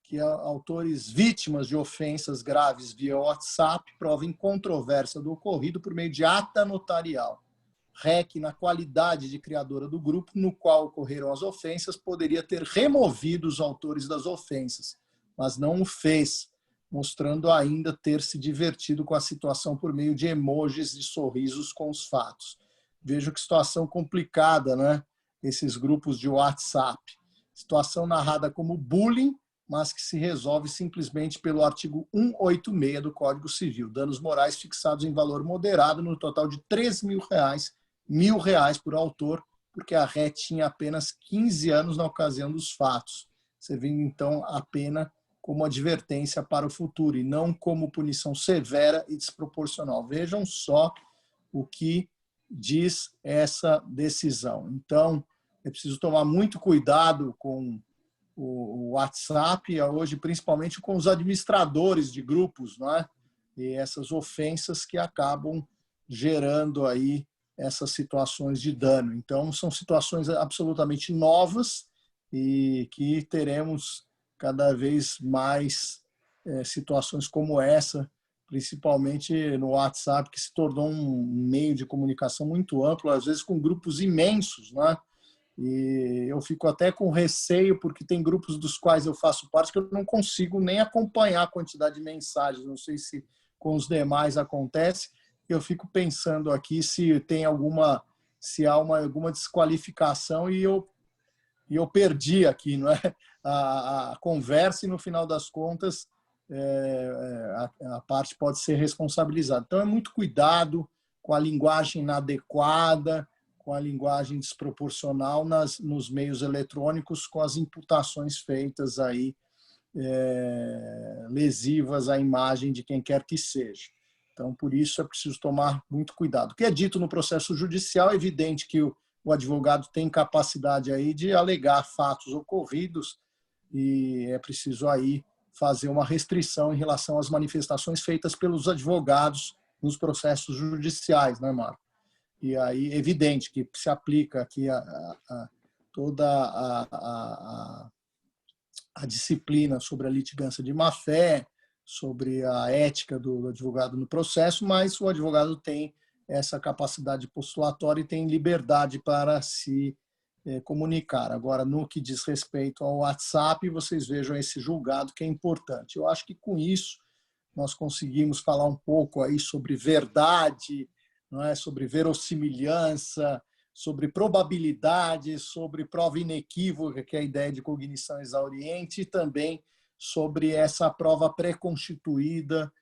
que autores vítimas de ofensas graves via WhatsApp provem controvérsia do ocorrido por meio de ata notarial. REC, na qualidade de criadora do grupo no qual ocorreram as ofensas, poderia ter removido os autores das ofensas, mas não o fez, mostrando ainda ter se divertido com a situação por meio de emojis de sorrisos com os fatos. Vejo que situação complicada, né? Esses grupos de WhatsApp. Situação narrada como bullying, mas que se resolve simplesmente pelo artigo 186 do Código Civil. Danos morais fixados em valor moderado no total de R$3.000, R$1.000 por autor, porque a ré tinha apenas 15 anos na ocasião dos fatos. Servindo, então, a pena como advertência para o futuro e não como punição severa e desproporcional. Vejam só o que diz essa decisão. Então, é preciso tomar muito cuidado com o WhatsApp, hoje principalmente com os administradores de grupos, não é? E essas ofensas que acabam gerando aí essas situações de dano. Então, são situações absolutamente novas e que teremos cada vez mais situações como essa, principalmente no WhatsApp, que se tornou um meio de comunicação muito amplo, às vezes com grupos imensos, né? E eu fico até com receio, porque tem grupos dos quais eu faço parte que eu não consigo nem acompanhar a quantidade de mensagens, não sei se com os demais acontece. Eu fico pensando aqui se tem alguma desqualificação e eu perdi aqui, não é? A conversa e no final das contas a parte pode ser responsabilizada. Então é muito cuidado com a linguagem inadequada, com a linguagem desproporcional nos meios eletrônicos, com as imputações feitas aí lesivas à imagem de quem quer que seja. Então, por isso, é preciso tomar muito cuidado. O que é dito no processo judicial, é evidente que o advogado tem capacidade aí de alegar fatos ocorridos e é preciso aí fazer uma restrição em relação às manifestações feitas pelos advogados nos processos judiciais, né, Marco? E aí, evidente que se aplica aqui toda a disciplina sobre a litigância de má-fé, sobre a ética do advogado no processo, mas o advogado tem essa capacidade postulatória e tem liberdade para se comunicar. Agora, no que diz respeito ao WhatsApp, vocês vejam esse julgado que é importante. Eu acho que com isso nós conseguimos falar um pouco aí sobre verdade, não é? Sobre verossimilhança, sobre probabilidade, sobre prova inequívoca, que é a ideia de cognição exauriente, e também sobre essa prova pré-constituída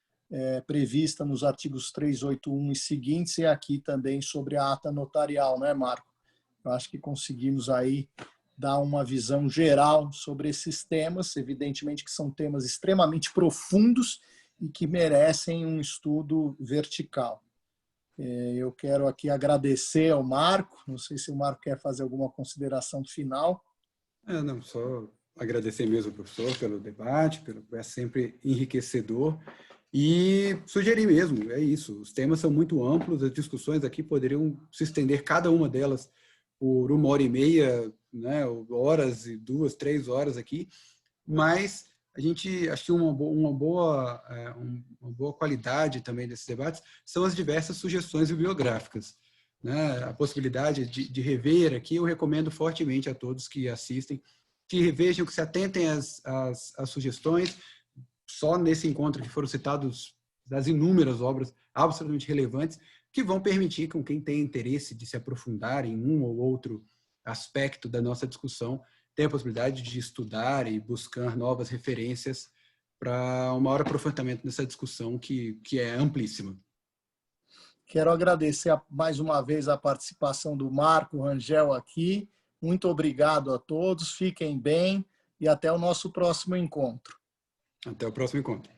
prevista nos artigos 381 e seguintes, e aqui também sobre a ata notarial, né, Marco? Eu acho que conseguimos aí dar uma visão geral sobre esses temas, evidentemente que são temas extremamente profundos e que merecem um estudo vertical. Eu quero aqui agradecer ao Marco, não sei se o Marco quer fazer alguma consideração final. Não, só agradecer mesmo ao professor pelo debate, é sempre enriquecedor. E sugerir mesmo, é isso. Os temas são muito amplos, as discussões aqui poderiam se estender, cada uma delas, por 1h30, né, horas e 2, 3 horas aqui, mas a gente acho que uma boa qualidade também desses debates são as diversas sugestões bibliográficas, né? A possibilidade de rever aqui, eu recomendo fortemente a todos que assistem, que revejam, que se atentem às sugestões. Só nesse encontro que foram citados das inúmeras obras absolutamente relevantes, que vão permitir com quem tem interesse de se aprofundar em um ou outro aspecto da nossa discussão, tenha a possibilidade de estudar e buscar novas referências para um maior aprofundamento nessa discussão que é amplíssima. Quero agradecer mais uma vez a participação do Marco Rangel aqui. Muito obrigado a todos, fiquem bem e até o nosso próximo encontro. Até o próximo encontro.